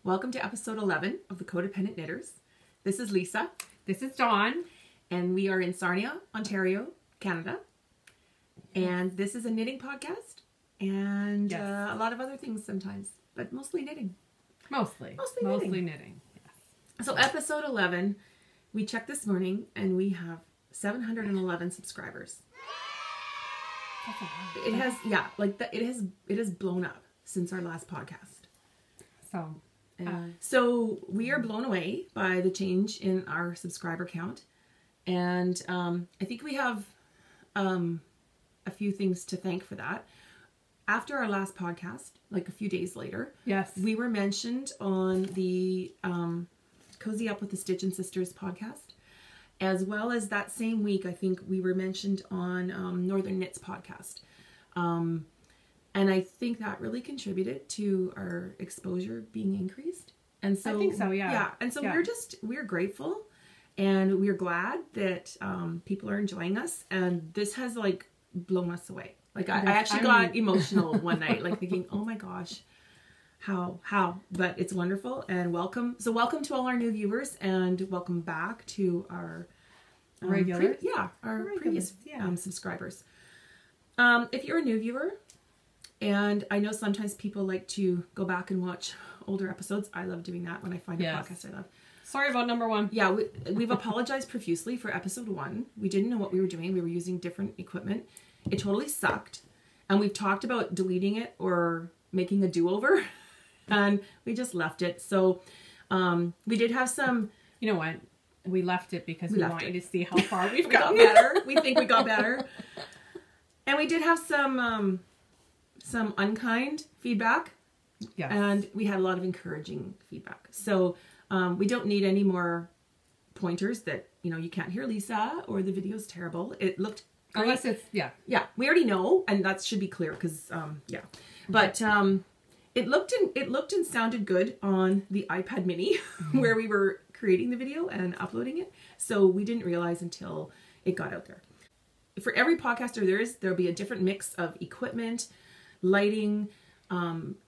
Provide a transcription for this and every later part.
Welcome to episode 11 of the Codependent Knitters. This is Lisa. This is Dawn. And we are in Sarnia, Ontario, Canada. And this is a knitting podcast. And a lot of other things sometimes, but mostly knitting. Mostly knitting. Yes. So episode 11, we checked this morning and we have 711 subscribers. That's a lot. It has, it has blown up since our last podcast. So we are blown away by the change in our subscriber count. And I think we have a few things to thank for that. After our last podcast, like a few days later, yes, we were mentioned on the Cozy Up with the Stitch and Sisters podcast, as well as that same week, I think we were mentioned on Northern Knits podcast. And I think that really contributed to our exposure being increased. And so I think so, yeah. Yeah. And so we're grateful and we're glad that people are enjoying us. And this has like blown us away. Like I actually got emotional one night, like thinking, oh my gosh, how? But it's wonderful and welcome. So welcome to all our new viewers and welcome back to our regulars. Previous subscribers. If you're a new viewer, and I know sometimes people like to go back and watch older episodes. I love doing that when I find a podcast I love. Sorry about number one. Yeah, we've apologized profusely for episode 1. We didn't know what we were doing. We were using different equipment. It totally sucked. And we've talked about deleting it or making a do-over. And we just left it. So we did have some... You know what? We left it because we want you to see how far we've got better. We think we got better. And we did have some unkind feedback. Yes. And we had a lot of encouraging feedback. So we don't need any more pointers that, you can't hear Lisa or the video's terrible. It looked great. Unless it's, yeah, we already know, and that should be clear because, But it looked and sounded good on the iPad mini where we were creating the video and uploading it. So we didn't realize until it got out there. For every podcaster there'll be a different mix of equipment, lighting,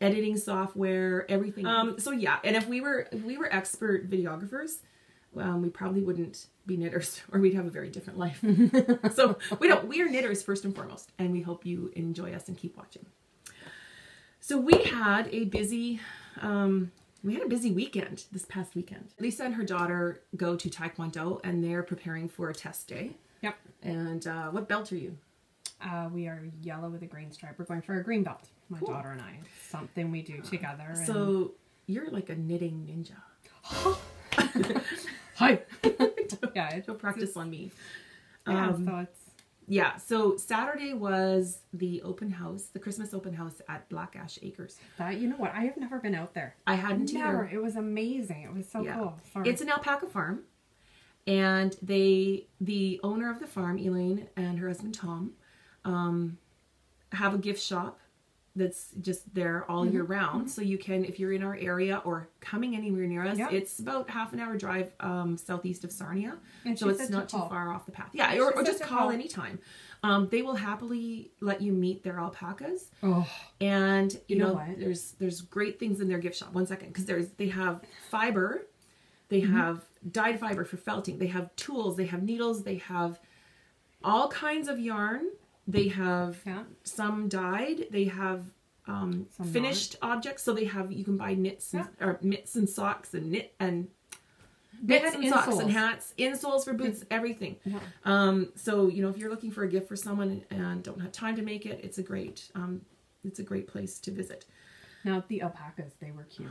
editing software, everything. So yeah, and if we were expert videographers, we probably wouldn't be knitters, or we'd have a very different life. So we are knitters first and foremost, and we hope you enjoy us and keep watching. So we had a busy weekend this past weekend. Lisa and her daughter go to Taekwondo, and they're preparing for a test day. Yep. And what belt are you? We are yellow with a green stripe. We're going for a green belt. My daughter and I. It's something we do together. So you're like a knitting ninja. Hi. She'll practice on me. So Saturday was the open house, the Christmas open house at Black Ash Acres. You know what? I have never been out there. I hadn't either. It was amazing. It was so cool. Sorry. It's an alpaca farm. And the owner of the farm, Elaine, and her husband, Tom, have a gift shop that's just there all year round. So you can, if you're in our area or coming anywhere near us, it's about half an hour drive southeast of Sarnia. And so it's not too far off the path. Yeah, or just call anytime. They will happily let you meet their alpacas. Oh, and you know there's great things in their gift shop. One second, because they have fiber, they have dyed fiber for felting, they have tools, they have needles, they have all kinds of yarn. They have some dyed. They have finished objects. So you can buy knits or mitts and socks and mitts and socks and hats, insoles for boots, everything. Yeah. So if you're looking for a gift for someone and don't have time to make it, it's a great place to visit. Now the alpacas, they were cute.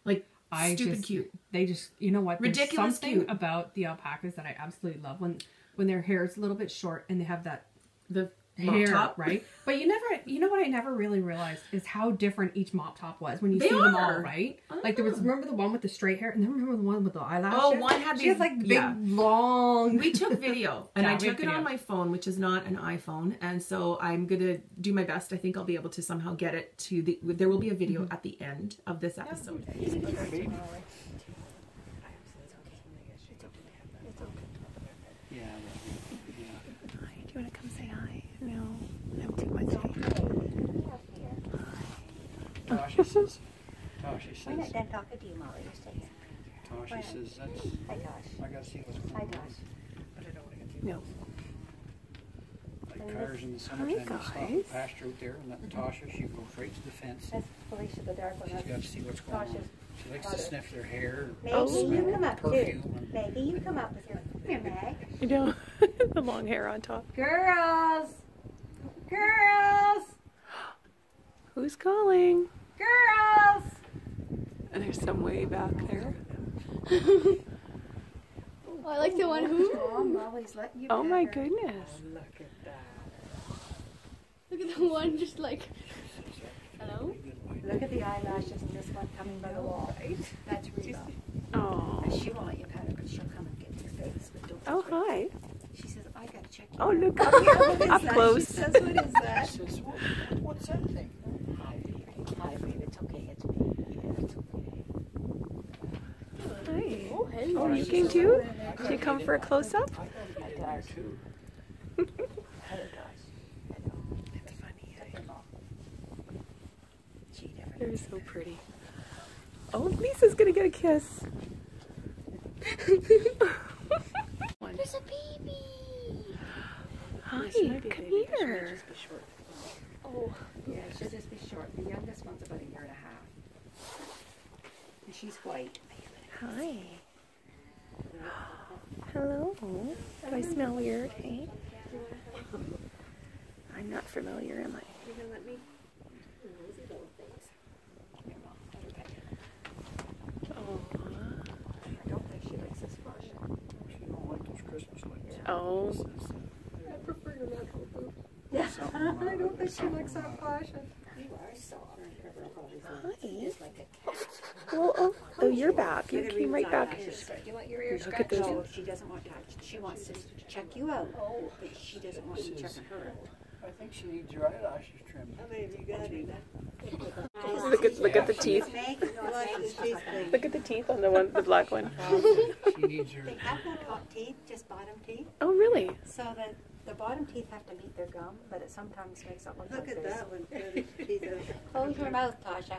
Like stupid cute. They just ridiculous. There's something cute about the alpacas that I absolutely love when their hair is a little bit short and they have the hair top, right? But you know what I never really realized is how different each mop top was when you see them all, right? Like remember the one with the straight hair, and then remember the one with the eyelashes? Oh, one had she has like the big long. We took video, and I took it on my phone, which is not an iPhone, and so I'm gonna do my best. I think I'll be able to somehow get it to the. There will be a video at the end of this episode. Do you want to come say hi? No, I'm too much. Gosh, this is... Gosh, Tasha Why not says, then talking to you, Molly? You're staying. Tasha says, that's, Hi, Tosh. I gotta see what's Hi, going on. Tosh. But I don't want to get too No. Like cars in the summertime, they stop in the guys. pasture out there, and let Tasha, she goes right to the fence. That's Felicia, the dark one. She's got to see what's going on. Tasha's She likes to daughter. sniff their hair. Maggie, Oh. you come up too. Perfume and- Maggie, you come up with your. Come here, Mag. You know, the long hair on top. Girls! Girls! Who's calling? Girls! And there's some way back there. Oh, I like the one who. Molly's letting you Oh my pet her. goodness. Look at the one just like. Hello? Look at the eyelashes and this one coming by the wall. That's Reba. Oh. She won't let you pet her, but she'll come and get in your face. But don't Oh, touch her. hi. She says, I gotta check you Oh, out." look up, What is up that? close. She says, what is that? She says, what's that thing? Hi, baby. Hi, baby. It's okay. It's me. Yeah, it's okay. Hi. Oh, hello. Oh, you came too? Did you come for a close-up? I gotta get there too. Hello, guys. Hello. It's funny. She never They're so pretty. Oh, Lisa's gonna get a kiss. There's a baby. Hi, She might be a come baby, but she might here. just be short. Oh. Yeah, she'll just be short. The youngest one's about 1.5 years. And she's white. Hi. Hello. Do I smell weird, eh? I'm not familiar, am I? You're gonna let me? Nosy little things. Here, Mom. Let her pet you. Oh. I don't think she likes this brush. She don't like those Christmas lights. Oh. I prefer your natural poop. Yeah, I don't think she likes that fashion. You are soft. Hi. Just like a cat. Well, oh, you're back. You came right back. You want your ears Look at scratched? those. No, she doesn't want touched. She wants to check you out. Oh, but she doesn't want you checking her out. I think she needs your eyelashes trimmed. How many have you got? Look at the teeth. Look at the teeth on the black one. She needs her. They have no top teeth, just bottom teeth. Oh, really? So that the bottom teeth have to meet their gum, but it sometimes makes it look like Look at this. that one. Close your mouth, Tasha.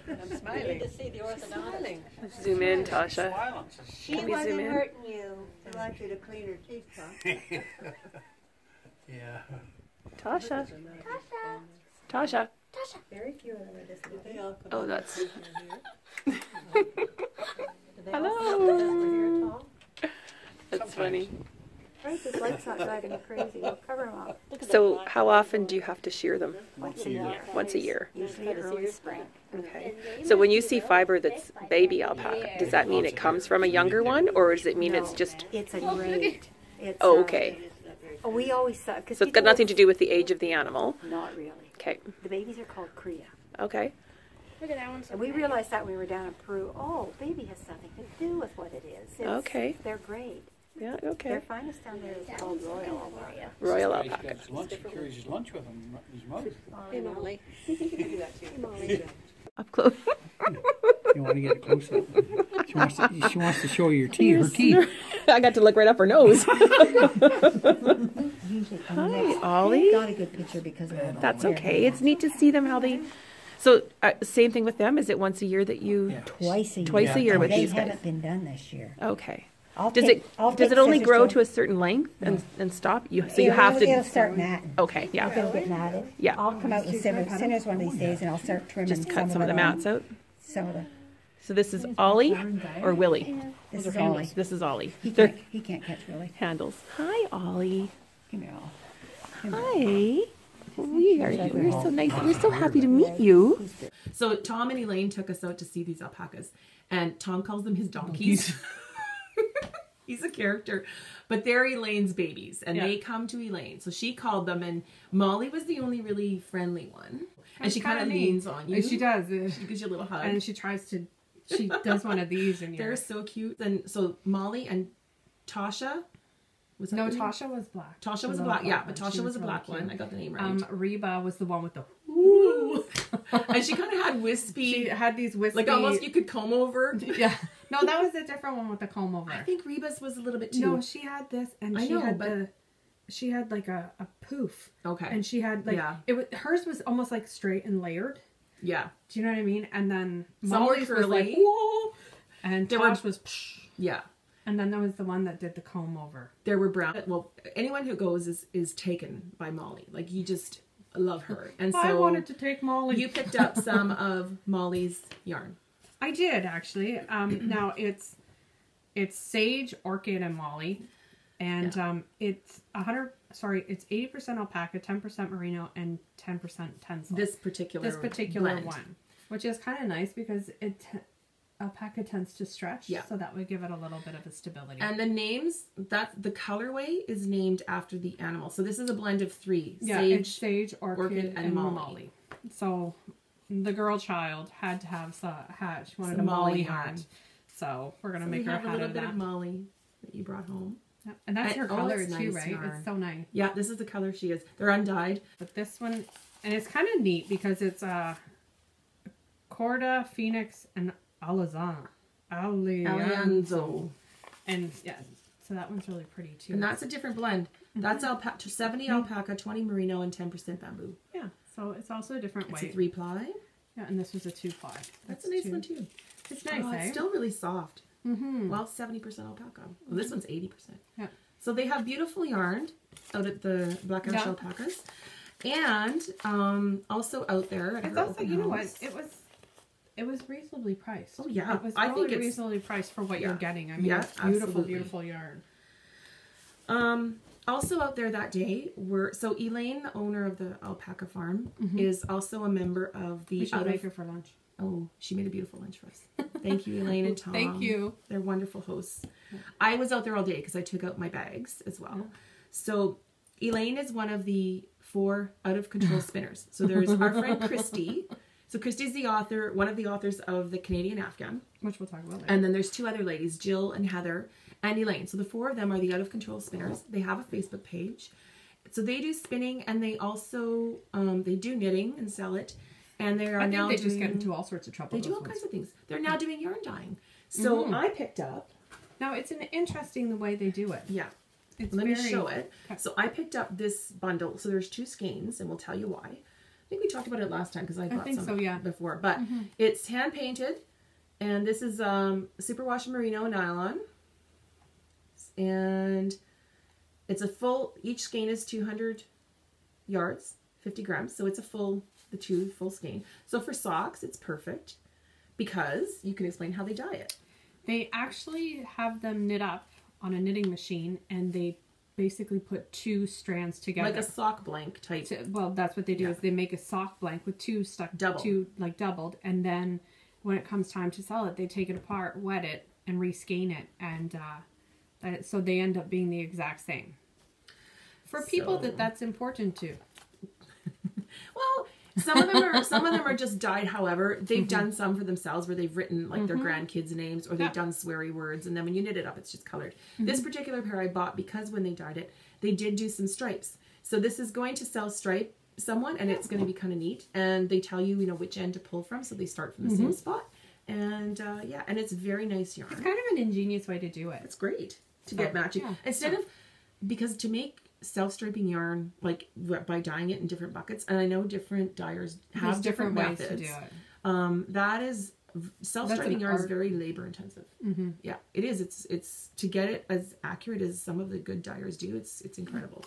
I'm smiling. You need to see the orthodontist. Let's zoom in, Tasha. Smiling. She Let me zoom wasn't in. hurting you. She wants you to clean her teeth, huh? Yeah. Tasha. Tasha. Very few of them are this little. They all come Oh, out. that's. Do they all Hello. sit over here tall? That's funny. Right, this light's not driving you crazy. We'll cover them up. So, how often do you have to shear them? Once a year. Once a year. Usually early spring. Okay. So when you see fiber that's baby alpaca, does that mean it comes from a younger one, or does it mean it's just? It's a great. It's Oh, okay. We always saw. So it's got nothing to do with the age of the animal. Not really. Okay. The babies are called cria. Okay. Look at that one. And we realized that when we were down in Peru. Oh, baby has something to do with what it is. Okay. They're great. Yeah. Their Okay. finest down there is called Royal Alpaca. Royal He's alpaca. got his lunch. He carries his lunch with him in his mouth. Hey, Molly. Up close. You want to get close up? She wants to show you your teeth. Her teeth. I got to look right up her nose. Usually, Hi, Ollie. got a good picture because of that. That's okay. It's neat to see them how they. So same thing with them. Is it once a year that you? Yeah. Twice a year. Twice a year with they these guys. haven't been done this year. Okay. I'll Does take it only scissors grow to- to a certain length and stop? So you have It'll to. start matting. Okay. Yeah. It'll get matted. Yeah. I'll come out with scissors one of these days and I'll start trimming Just cut some of the it mats out. Some of the. So this is Ollie or Willie? This is Ollie. This is Ollie. He They're can't catch Willie. handles. Hi, Ollie. Come here, Ollie. Hi. We're so nice. We're so happy to meet you. So Tom and Elaine took us out to see these alpacas, and Tom calls them his donkeys. He's a character, but they're Elaine's babies, and they come to Elaine. So she called them, and Molly was the only really friendly one, and she kind of leans on you. And she does. She gives you a little hug. And she does one of these, and They're so cute. And so Molly and Tasha. Was that no, her name? Tasha was black. Tasha was a the black, yeah, one. but She Tasha was a really black one. cute. I got the name right. Reba was the one with the. Ooh. And she kind of had wispy. She had these wispy. Like almost you could comb over. Yeah. No, that was a different one with the comb over. I think Reba's was a little bit too. No, she had this, and I she know, had but- she had like a poof. Okay. And she had like Yeah. hers was almost like straight and layered, Yeah. Do you know what I mean? And then Some were Molly's was like, curly. whoa. And There were- Tosh was, psh. Yeah. And then there was the one that did the comb over. There were brown. Well, anyone who goes is taken by Molly. Like, you just love her. And so I wanted to take Molly. you picked up some of Molly's yarn. I did, actually. Now it's sage, orchid, and Molly. And it's 80% alpaca, 10% merino, and 10% tencel. This particular blend. one, which is kind of nice because alpaca tends to stretch, Yeah. so that would give it a little bit of a stability. And the names, the colorway is named after the animal. So this is a blend of 3. Yeah, Sage, it's sage, orchid, and Molly. So the girl child had to have a hat. She wanted Some a Molly Molly hat. hat. So we're going to So make we her a have a hat little of bit that. of Molly that you brought home. Yep. And that's her And- color it's too, nice right? yarn. It's so nice. Yeah, this is the color she is. They're undyed. But this one, and it's kind of neat because it's Corda, Phoenix, and Alianzo. And yeah, so that one's really pretty too. And that's a different blend. That's 70 alpaca, 20 merino, and 10% bamboo. yeah, so it's also a different It's way. a 3-ply. Yeah, and this was a 2-ply. That's a nice one too. It's nice, Oh, eh? it's still really soft. Mm-hmm. Well, 70% alpaca. Well, this one's 80%. Yeah. So they have beautiful yarn out at the Black Ash Yeah. Alpacas. And also out there at It's her also, open you know house. what? It was reasonably priced. Oh, yeah. It was I really think it's- reasonably priced for what you're Yeah. getting. I mean, Yeah, it's beautiful, absolutely. beautiful yarn. Also out there that day were, so Elaine, the owner of the alpaca farm, is also a member of the We should make her for lunch. Oh, she made a beautiful lunch for us. Thank you, Elaine and Tom. Thank you. They're wonderful hosts. I was out there all day because I took out my bags as well. So Elaine is one of the 4 out-of-control spinners. So there's our friend Christy. So Christy's the author, one of the authors of the Canadian Afghan. Which we'll talk about later. And then there's 2 other ladies, Jill and Heather and Elaine. So the 4 of them are the out-of-control spinners. They have a Facebook page. So they do spinning and they also, they do knitting and sell it. And they are I think now they doing, just get into all sorts of trouble. they do those all ones. kinds of things. They're now doing yarn dyeing. So I picked up, Now, it's an interesting the way they do it. yeah, It's let me very- show it. Okay. So I picked up this bundle. So there's 2 skeins, and we'll tell you why. I think we talked about it last time because I bought think some so, yeah. before. But it's hand painted, and this is superwash merino nylon, and it's a full. Each skein is 200 yards, 50 grams. So it's a full, the 2 full skein. So for socks, it's perfect because you can explain how they dye it. They actually have them knit up on a knitting machine, and they basically put 2 strands together. Like a sock blank type. Well, that's what they do Yeah. is they make a sock blank with 2 stuck, Double. 2 like doubled, and then when it comes time to sell it, they take it apart, wet it, and reskein it, and so they end up being the exact same. For people So- that's important to. Well, some of them are just dyed. However, they've done some for themselves where they've written like their grandkids' names, or they've done sweary words, and then when you knit it up, it's just colored. This particular pair I bought because when they dyed it, they did do some stripes. So this is going to sell stripe someone, and it's going to be kind of neat. And they tell you, which end to pull from, so they start from the same spot. And yeah, and it's very nice yarn. It's kind of an ingenious way to do it. It's great to get matching yeah. instead of, because to make self-striping yarn, like by dyeing it in different buckets, and I know different dyers have There's different ways methods. to do it. That is, self-striping an yarn is art. very labor intensive. Yeah, it is. It's to get it as accurate as some of the good dyers do. It's incredible.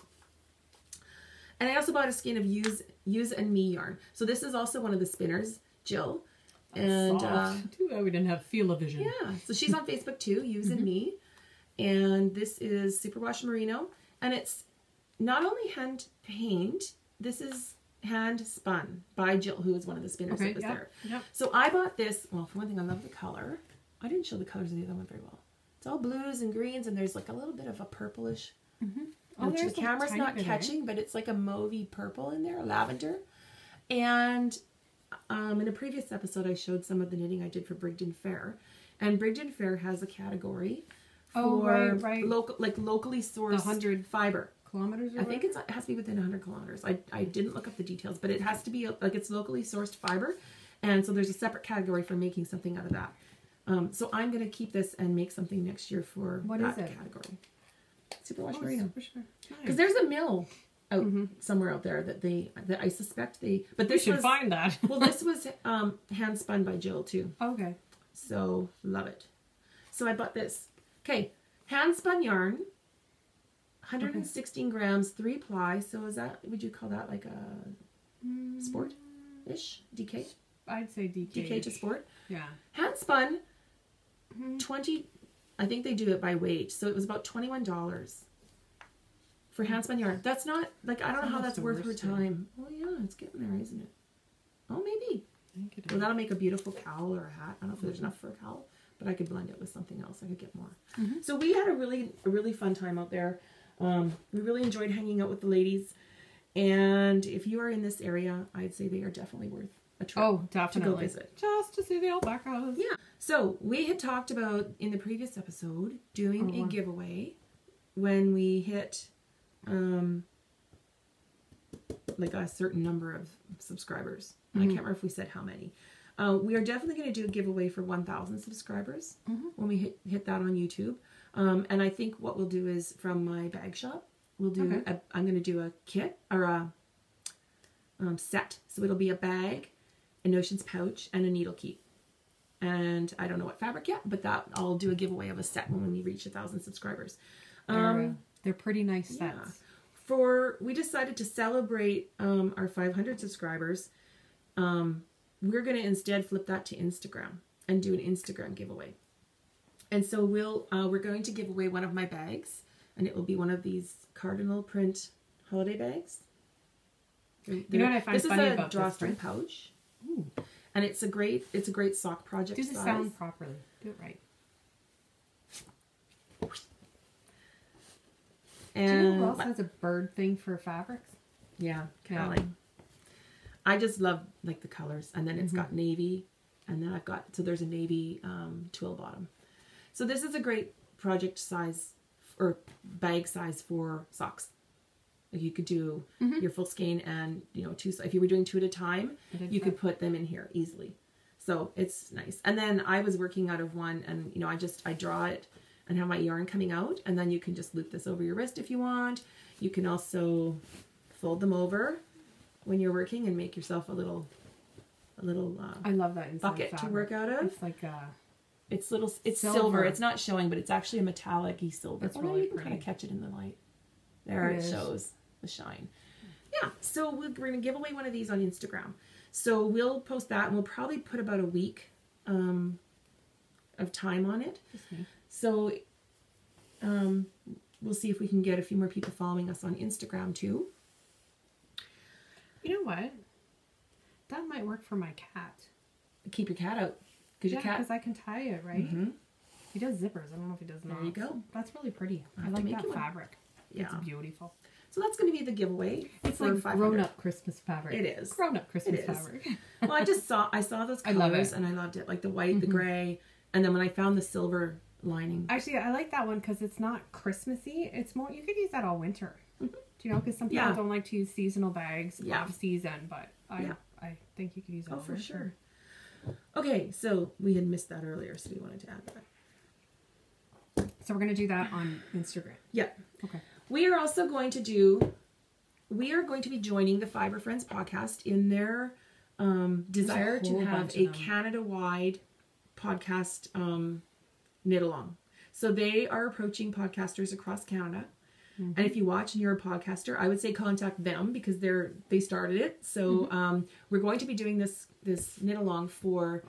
And I also bought a skein of use and me yarn. So this is also one of the spinners, Jill. And Too bad we didn't have feel-o-vision. yeah, so she's on Facebook too, Use and Me. And this is Superwash Merino. And it's not only hand paint, this is hand spun by Jill, who is one of the spinners that was there. Yep. So I bought this, well, for one thing, I love the color. I didn't show the colors of the other one very well. It's all blues and greens, and there's like a little bit of a purplish, which there's the a camera's tiny not bit, eh? catching, but it's like a mauvey purple in there, lavender. And in a previous episode, I showed some of the knitting I did for Brigden Fair. And Brigden Fair has a category for Oh, right. locally sourced 100 fiber. Kilometers or I think it has to be within 100 kilometers. I didn't look up the details, but it has to be like it's locally sourced fiber. And so there's a separate category for making something out of that. So I'm going to keep this and make something next year for What that is it? category. Superwash Merino. for sure. Because there's a mill out somewhere out there that I suspect but We this should was, find that. well, this was hand spun by Jill too. Okay. So love it. So I bought this. Okay, hand spun yarn, 116 grams, 3 ply. So is that, would you call that like a sport-ish? DK? I'd say DK. DK to sport. Yeah. Hand spun, 20, I think they do it by weight. So it was about $21 for hand spun yarn. That's not, like, I don't know how that's worth her time. Well, yeah, it's getting there, isn't it? Oh, maybe. I think it is. Well, that'll make a beautiful cowl or a hat. I don't know if there's enough for a cowl, but I could blend it with something else. I could get more. So we had a really fun time out there. We really enjoyed hanging out with the ladies. And if you are in this area, I'd say they are definitely worth a trip to go visit. Just to see the alpacas. Yeah. So we had talked about in the previous episode doing a giveaway when we hit like a certain number of subscribers. I can't remember if we said how many. We are definitely going to do a giveaway for 1,000 subscribers when we hit that on YouTube. And I think what we'll do is from my bag shop, we'll do I'm going to do a kit or a set. So it'll be a bag, a notions pouch, and a needle key. And I don't know what fabric yet, but that I'll do a giveaway of a set when we reach 1,000 subscribers. They're pretty nice sets. We decided to celebrate our 500 subscribers. We're going to instead flip that to Instagram and do an Instagram giveaway. And so we're going to give away one of my bags, and it will be one of these cardinal print holiday bags. You know what I find funny about this? This is a drawstring pouch. Ooh. And it's a great sock project Do the size. sound properly. Do it right. And do you know who else has a bird thing for fabrics? Yeah, KAL. I just love like the colors, and then it's got navy, and then so there's a navy twill bottom. So this is a great project size or bag size for socks. Like you could do your full skein and two. If you were doing 2 at a time, you could put them in here easily. So it's nice. And then I was working out of one, and I draw it and have my yarn coming out, and then you can just loop this over your wrist if you want. You can also fold them over when you're working and make yourself a little I love that inside bucket fabric. to work out of. It's like it's silver. It's not showing, but it's actually a metallic-y silver. It's really you can pretty. kind of catch it in the light. There it shows the shine. Yeah, so we're going to give away one of these on Instagram. So we'll post that, and we'll probably put about a week of time on it. So we'll see if we can get a few more people following us on Instagram too. You know what? That might work for my cat. Keep your cat out. Because I can tie it, right? He does zippers. I don't know if he does knots. There you go. That's really pretty. I have to like make that you one. fabric. Yeah. It's beautiful. So that's going to be the giveaway. It's for like 500. grown-up Christmas fabric. It is. Grown-up Christmas It is. fabric. Well, I saw those I love colors it. and I loved it. Like the white, the gray, and then when I found the silver lining. Actually, I like that one because it's not Christmassy. It's more, you could use that all winter. Do you know? Because some people don't like to use seasonal bags off season, but I think you could use it all for winter. sure. Okay, so we had missed that earlier, so we wanted to add that. So we're going to do that on Instagram. Yeah. Okay. We are going to be joining the Fibre Friends podcast in their desire to have a Canada-wide podcast knit along. So they are approaching podcasters across Canada. And if you watch and you're a podcaster, I would say contact them because they started it. So we're going to be doing this knit along for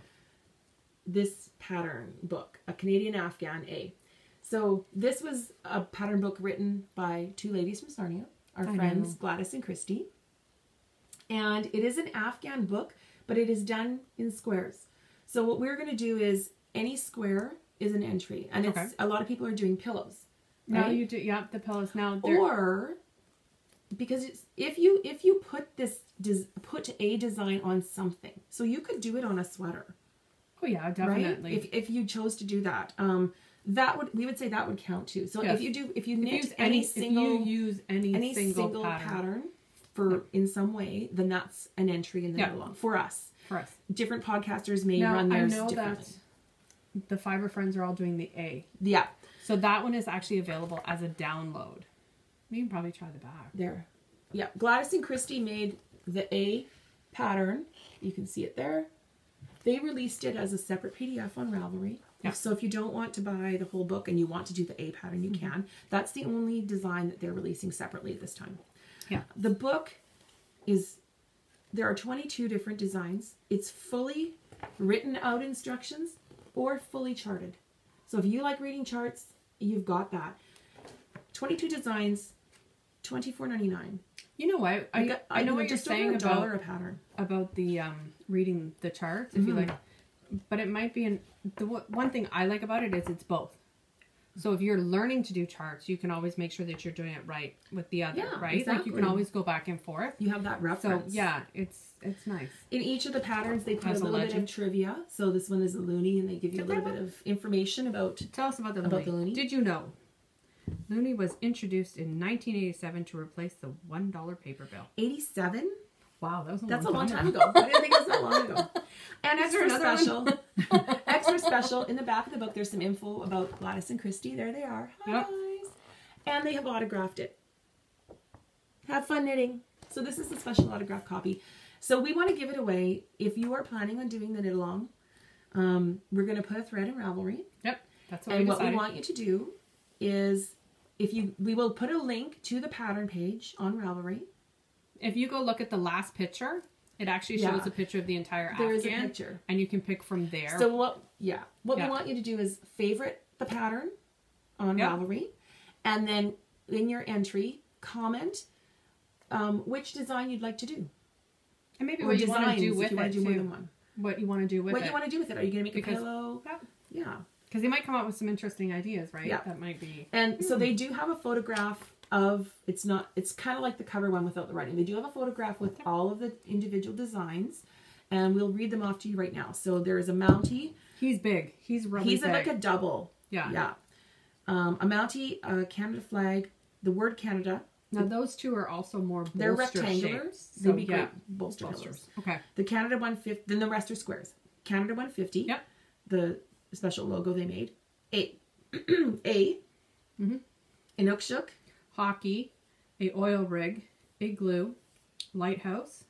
this pattern book, a Canadian Afghan A. So this was a pattern book written by 2 ladies from Sarnia, our friends Gladys and Christy. And it is an Afghan book, but it is done in squares. So what we're going to do is any square is an entry. And it's a lot of people are doing pillows. Now right? you do, the pillows. Now Or because if you put a design on something, so you could do it on a sweater. Oh yeah, definitely. Right? If you chose to do that, we would say that would count too. So if you use any single pattern for in some way, then that's an entry in the knit along for us. Different podcasters may run theirs differently. That the Fibre Friends are all doing the A. Yeah. So that one is actually available as a download. You can probably try the back. There. Yeah, Gladys and Christy made the A pattern. You can see it there. They released it as a separate PDF on Ravelry. Yeah. So if you don't want to buy the whole book and you want to do the A pattern, you can. That's the only design that they're releasing separately at this time. Yeah. The book is, there are 22 different designs. It's fully written out instructions or fully charted. So if you like reading charts, you've got that. 22 designs, $24.99. You know what? I know what you're saying $1 a pattern. about the reading the charts. If you like, but it might be the one thing I like about it is it's both. So if you're learning to do charts, you can always make sure that you're doing it right with the other, right? Exactly. Like you can always go back and forth. You have that reference. So yeah, it's nice. In each of the patterns, they put Has a a little bit legend. of trivia. So this one is a loony, and they give you a little bit of information about. Tell us about the About loony. the loony? Did you know loony was introduced in 1987 to replace the $1 paper bill? 87. Wow, that was That's a long time ago. I didn't think it was that long ago. And Is there extra another special, extra special, in the back of the book, there's some info about Gladys and Christy. There they are. Hi, Yep. guys. And they have autographed it. Have fun knitting. So this is the special autograph copy. So we want to give it away. If you are planning on doing the knit along, we're going to put a thread in Ravelry. Yep, that's what And we what we decided. want you to do is, we will put a link to the pattern page on Ravelry. If you go look at the last picture, it actually shows Yeah. a picture of the entire There is a afghan, picture. and you can pick from there. So what we Yeah. want you to do is favorite the pattern on Yep. Ravelry, and then in your entry, comment which design you'd like to do. and maybe Or what you want to designs do if with you want it to do more too. than one. What you want to do with What it. you want to do with it. Are you going to make Because- a pillow? Yeah. Yeah. Because they might come up with some interesting ideas, right? Yeah. That might be. And so they do have a photograph of, it's kind of like the cover one without the writing. They do have a photograph with all of the individual designs, and we'll read them off to you right now. So there's a Mountie. He's big. He's really He's big. like a double. Yeah. Yeah. A Mountie, a Canada flag, the word Canada. Now those two are also more bolster They're rectangular. shapes. They'd So be yeah, great bolster pillows. bolsters. Okay. The Canada 150, then the rest are squares. Canada 150. Yep. The special logo they made. A. Inukshuk. Hockey, a oil rig, igloo, lighthouse,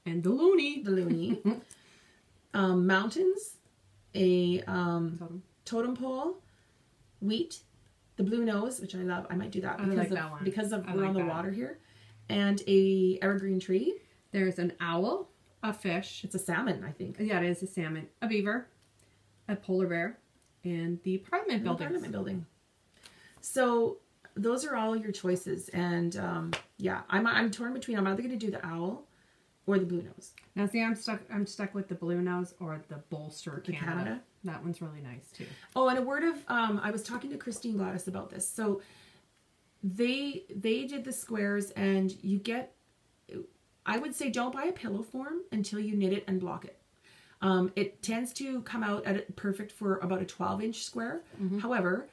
and the loony. The loony. Mountains. A totem pole. Wheat. The blue nose, which I love. I might do that I because like of, that one. because of I we're like on the that. water here. And a evergreen tree. There's an owl, a fish. It's a salmon, I think. Yeah, it is a salmon, a beaver, a polar bear, and the Parliament building. Parliament building. So those are all your choices, and yeah, I'm torn between. I'm either going to do the owl or the blue nose. Now, see, I'm stuck with the blue nose or the bolster The Canada? That one's really nice too. Oh, and a word of I was talking to Christine Gladys about this. So they did the squares, and you get. I would say don't buy a pillow form until you knit it and block it. It tends to come out at perfect for about a 12-inch square. However,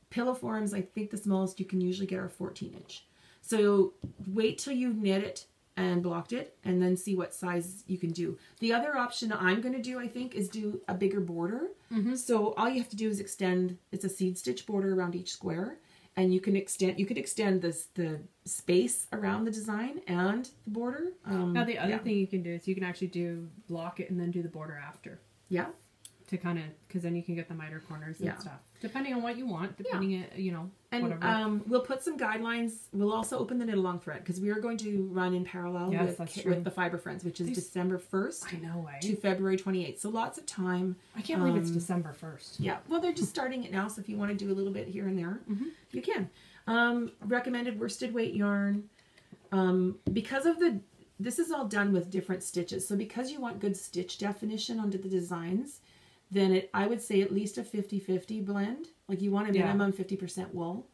pillow forms, I think the smallest you can usually get are 14-inch. So wait till you've knit it and blocked it, and then see what size you can do. The other option I'm going to do, I think, is do a bigger border. So all you have to do is extend, it's a seed stitch border around each square, and you could extend the space around the design and the border. Now, the other thing you can do is you can actually block it and then do the border after. Yeah. To kind of, because then you can get the miter corners and Yeah. stuff. Depending on what you want, whatever. And we'll put some guidelines. We'll also open the knit along thread because we are going to run in parallel Yes, that's true. with the Fiber Friends, which is December 1st I know, eh? to February 28th. So lots of time. I can't believe it's December 1st. Yeah. Well, they're just starting it now, so if you want to do a little bit here and there, you can. Recommended worsted weight yarn. Because of this is all done with different stitches. So because you want good stitch definition onto the designs, then I would say at least a 50-50 blend. Like you want a minimum 50% wool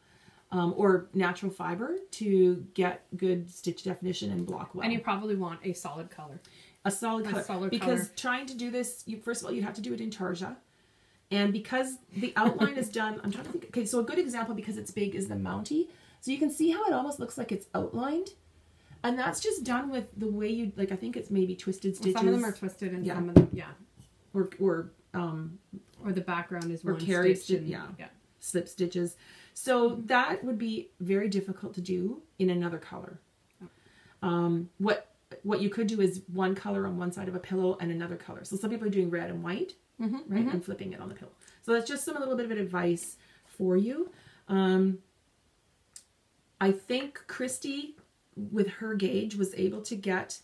or natural fiber to get good stitch definition and block well. And you probably want a solid color. A solid color. Because color. trying to do this, first of all, you'd have to do it in tarja. And because the outline is done, I'm trying to think. Okay, so a good example, because it's big, is the Mountie. So you can see how it almost looks like it's outlined. And that's just done with the way you, like, I think it's maybe twisted stitches. Some of them are twisted and some of them, Or the background is or one carried stitch. yeah, slip stitches. So that would be very difficult to do in another color. What you could do is one color on one side of a pillow and another color. So some people are doing red and white, right? And flipping it on the pillow. So that's just a little bit of advice for you. I think Christy, with her gauge, was able to get,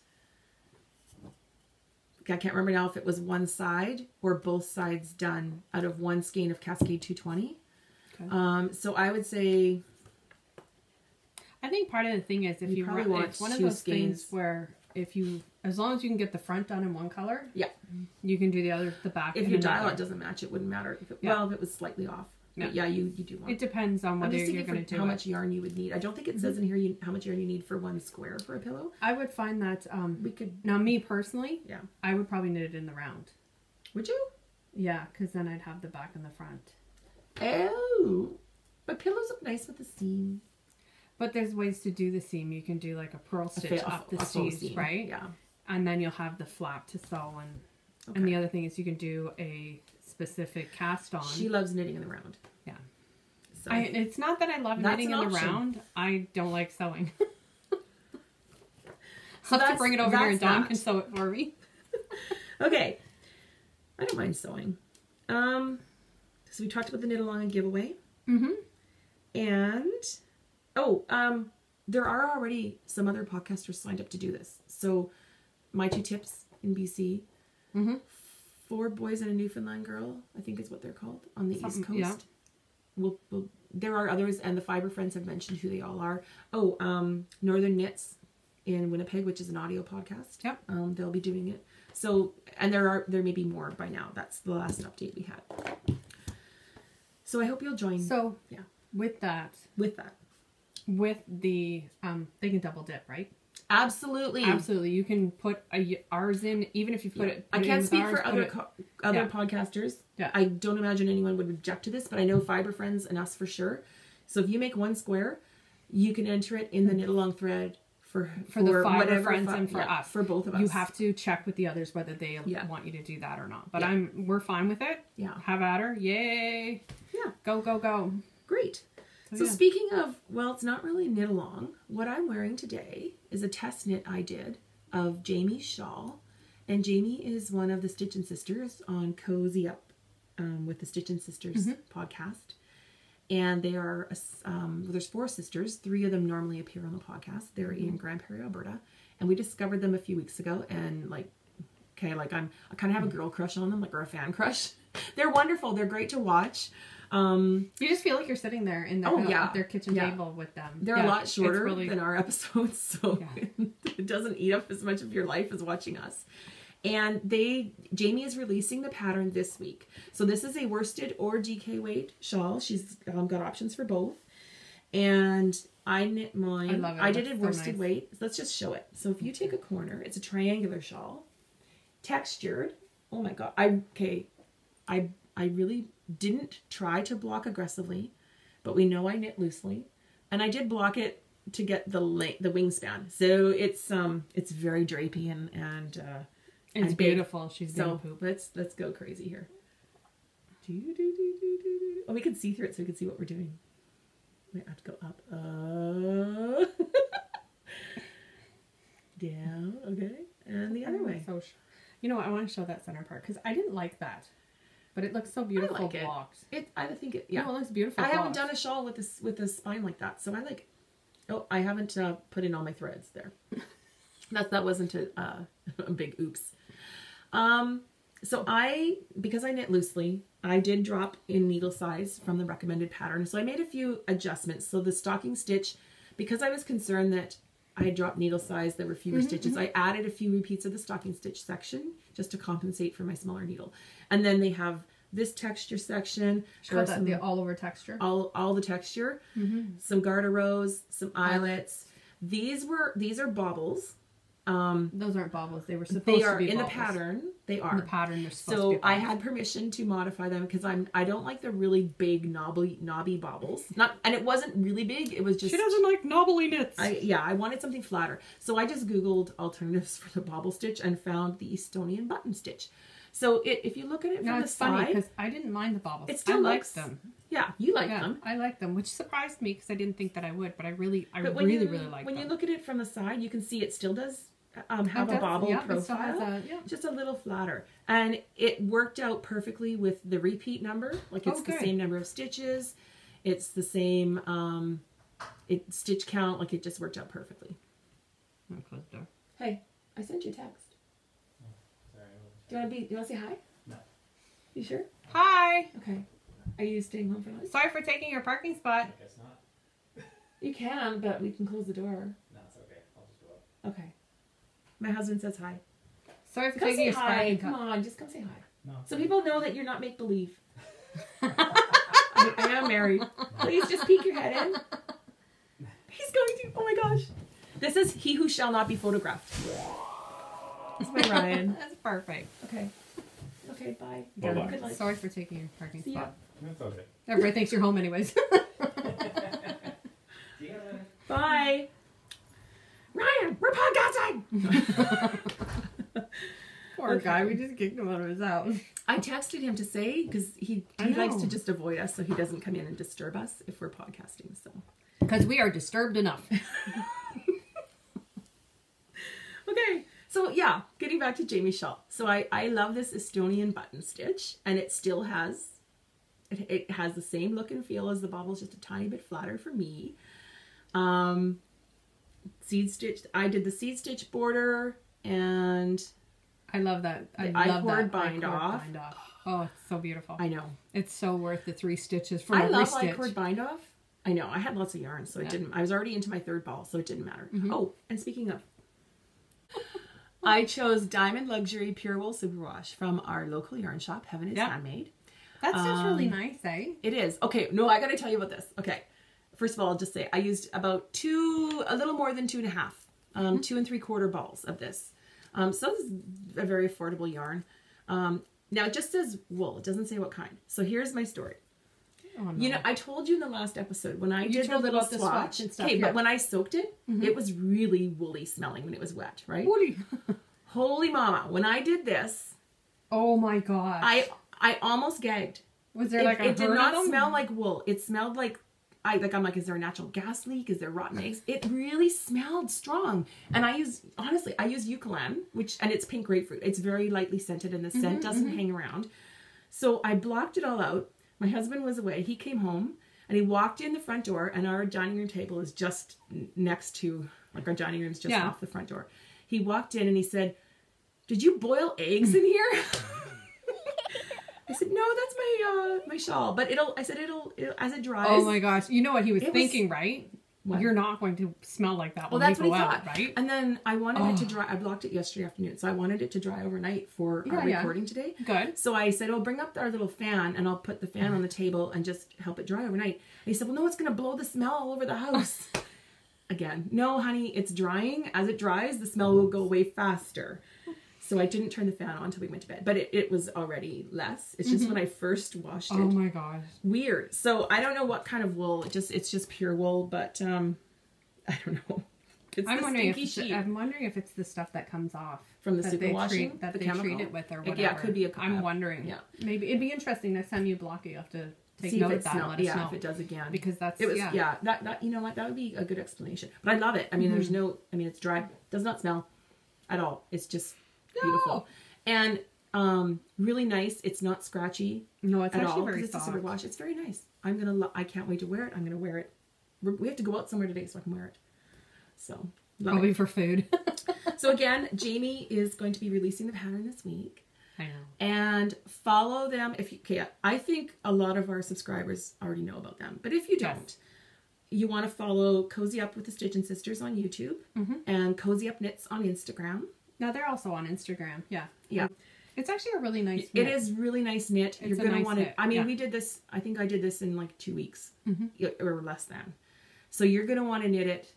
I can't remember now if it was one side or both sides done out of one skein of Cascade 220. Okay. So I would say, I think part of the thing is if you probably want it's one of two those skeins. things where if you, as long as you can get the front done in one color, yeah, you can do the back. If in your another. dial doesn't match, it wouldn't matter. Well, if it was slightly off. But yeah, you do want. It depends on whether you're going to do how much yarn you would need. I don't think it says in here how much yarn you need for one square for a pillow. I would find that we could. Now, me personally, yeah, I would probably knit it in the round. Would you? Yeah, because then I'd have the back and the front. Oh, but pillows look nice with the seam. But there's ways to do the seam. You can do like a purl stitch up the sleeves, right? Yeah. And then you'll have the flap to sew. And the other thing is you can do a specific cast on. She loves knitting in the round. Yeah. So it's not that I love knitting in the round. I don't like sewing. I'll have to bring it over here and Dawn can sew it for me. Okay. I don't mind sewing. So we talked about the knit along and giveaway. And there are already some other podcasters signed up to do this. So My 2 Tips in BC, 4 Boys and a Newfoundland Girl, I think is what they're called on the East Coast. Yeah. There are others, and the Fibre Friends have mentioned who they all are. Northern Knits in Winnipeg, which is an audio podcast. Yep. They'll be doing it. So, and there may be more by now. That's the last update we had. So I hope you'll join. So yeah, with the they can double dip, right? Absolutely. You can put ours in, even if you put it. I can't speak for other podcasters. Yeah. I don't imagine anyone would object to this, but I know Fibre Friends and us for sure. So if you make one square, you can enter it in the knit along thread for the Fibre Friends and for us, for both of us. You have to check with the others whether they want you to do that or not. But we're fine with it. Yeah. Have at her. Yay. Yeah. Go. Great. So speaking of, well, it's not really knit along. What I'm wearing today is a test knit I did of Jamie's shawl. And Jamie is one of the Stitch and Sisters on Cozy Up with the Stitch and Sisters podcast. And they are, there's 4 sisters. 3 of them normally appear on the podcast. They're in Grand Prairie, Alberta. And we discovered them a few weeks ago. And I kind of have a girl crush on them, or a fan crush. They're wonderful. They're great to watch. You just feel like you're sitting there in their kitchen table with them. They're a lot shorter than our episodes, so it doesn't eat up as much of your life as watching us. And Jamie is releasing the pattern this week. So this is a worsted or DK weight shawl. She's got options for both. And I knit mine. I love it. I did a worsted weight. Let's just show it. So if you take a corner, it's a triangular shawl, textured. Oh my god. I really didn't try to block aggressively, but we know I knit loosely, and I did block it to get the wingspan. So it's very drapey and it's beautiful. She's being poop. Let's go crazy here. Oh, we can see through it, so we can see what we're doing. Wait, I have to go up. Down. Okay, and the other way. So, I want to show that center part because I didn't like that. But it looks so beautiful blocked. I think it. Yeah, no, it looks beautiful. I haven't done a shawl with a spine like that, so I like. Oh, I haven't put in all my threads there. that wasn't a big oops. So because I knit loosely, I did drop in needle size from the recommended pattern. So I made a few adjustments. So the stocking stitch, because I was concerned that I had dropped needle size, there were fewer stitches. I added a few repeats of the stocking stitch section just to compensate for my smaller needle. And then they have this texture section. Show that the all over texture. All the texture. Some garter rows, some eyelets. These are baubles. Those aren't baubles. They were supposed to be baubles. In the pattern. They are. In the pattern, they're supposed to be baubles. I had permission to modify them because I don't like the really big knobby baubles. And it wasn't really big. It was just. She doesn't like knobbly knits. I wanted something flatter. So I just Googled alternatives for the bauble stitch and found the Estonian button stitch. So if you look at it No, from the it's funny side, because I didn't mind the baubles. it still I looks, liked them. Yeah, you like Yeah, them. I like them, which surprised me because I didn't think that I would, but I really like them. When you look at it from the side, you can see it still does have a bobble profile, just a little flatter. And it worked out perfectly with the repeat number. Like it's the same number of stitches. It's the same stitch count. Like it just worked out perfectly. Hey, I sent you a text. Do you want to say hi? No. You sure? Hi. Okay. Are you staying home for lunch? Sorry for taking your parking spot. I guess not. You can, but we can close the door. No, it's okay. I'll just go up. Okay. My husband says hi. Sorry for Come taking say your hi. spot. Come on, just come say hi. No. So people know that you're not make believe. I am married. Please just peek your head in. He's going to. Oh my gosh. This is he who shall not be photographed. That's my Ryan. That's perfect. Okay. Okay. Bye. Bye-bye. Good luck. Sorry for taking your parking See ya. spot. That's okay. Everybody thinks you're home anyways. See you later. Bye. Ryan, we're podcasting. Poor guy, we just kicked him out of his house. I texted him to say because he likes to just avoid us, so he doesn't come in and disturb us if we're podcasting. So. Because we are disturbed enough. Okay, so yeah, getting back to Jamie's shawl. So I love this Estonian button stitch, and it still has, it has the same look and feel as the baubles, just a tiny bit flatter for me. Seed stitch, I did the seed stitch border, and I love that. I love love that bind off. Oh, it's so beautiful. I know. It's so worth the 3 stitches for I every love stitch. I-cord bind off. I know. I had lots of yarn, so it didn't. I was already into my 3rd ball, so it didn't matter. Oh, and speaking of, I chose Diamond Luxury Pure Wool Superwash from our local yarn shop. Heaven is Handmade. That's just really nice, eh? It is. Okay, no, I got to tell you about this. Okay, first of all, I'll just say I used about a little more than 2.5, 2 3/4 balls of this. So this is a very affordable yarn. Now it just says wool. It doesn't say what kind. So here's my story. Oh, no. You know, I told you in the last episode when I did the little swatch and stuff. Okay, but when I soaked it, it was really woolly smelling when it was wet, right? Woolly. Holy mama! When I did this, oh my gosh! I almost gagged. Was there like a it did not smell like wool. It smelled like I'm like, is there a natural gas leak? Is there rotten eggs? It really smelled strong. And I use eucalyptus, and it's pink grapefruit. It's very lightly scented, and the scent doesn't hang around. So I blocked it all out. My husband was away. He came home, and he walked in the front door, and our dining room table is just next to, like, our dining room's just off the front door. He walked in, and he said, "Did you boil eggs in here?" I said, "No, that's my shawl, but it'll as it dries." Oh my gosh! You know what he was thinking, right? What? You're not going to smell like that when that's we go what he out, thought. right? And then I wanted it to dry. I blocked it yesterday afternoon, so I wanted it to dry overnight for our recording today. Good. So I said, "Oh, bring up our little fan, and I'll put the fan on the table and just help it dry overnight." And he said, "Well, no, it's going to blow the smell all over the house." Again, no, honey, it's drying. As it dries, the smell will go away faster. So I didn't turn the fan on until we went to bed. But it was already less. It's just when I first washed it. Oh my gosh. Weird. So I don't know what kind of wool. It's just pure wool, but I don't know. I'm wondering if it's the stuff that comes off from the superwashing that they treat it with or whatever. Yeah, it could be a I'm wondering. Yeah. Maybe it'd be interesting next time you block it, you have to take note of that and let us know. If it does again. Because that you know what, that would be a good explanation. But I love it. I mean it's dry, does not smell at all. It's just beautiful. And really nice. It's not scratchy. No, it's at actually all, very it's soft. a superwash. It's very nice. I can't wait to wear it. I'm gonna wear it. We have to go out somewhere today so I can wear it. So probably for food. So again, Jamie is going to be releasing the pattern this week. I know. And follow them I think a lot of our subscribers already know about them. But if you don't, you want to follow Cozy Up with the Stitchin' Sisters on YouTube and Cozy Up Knits on Instagram. No, they're also on Instagram. Yeah. Yeah. It's actually a really nice knit. It is really nice knit. You're going to want to, we did this, I think I did this in like 2 weeks or less than. So you're going to want to knit it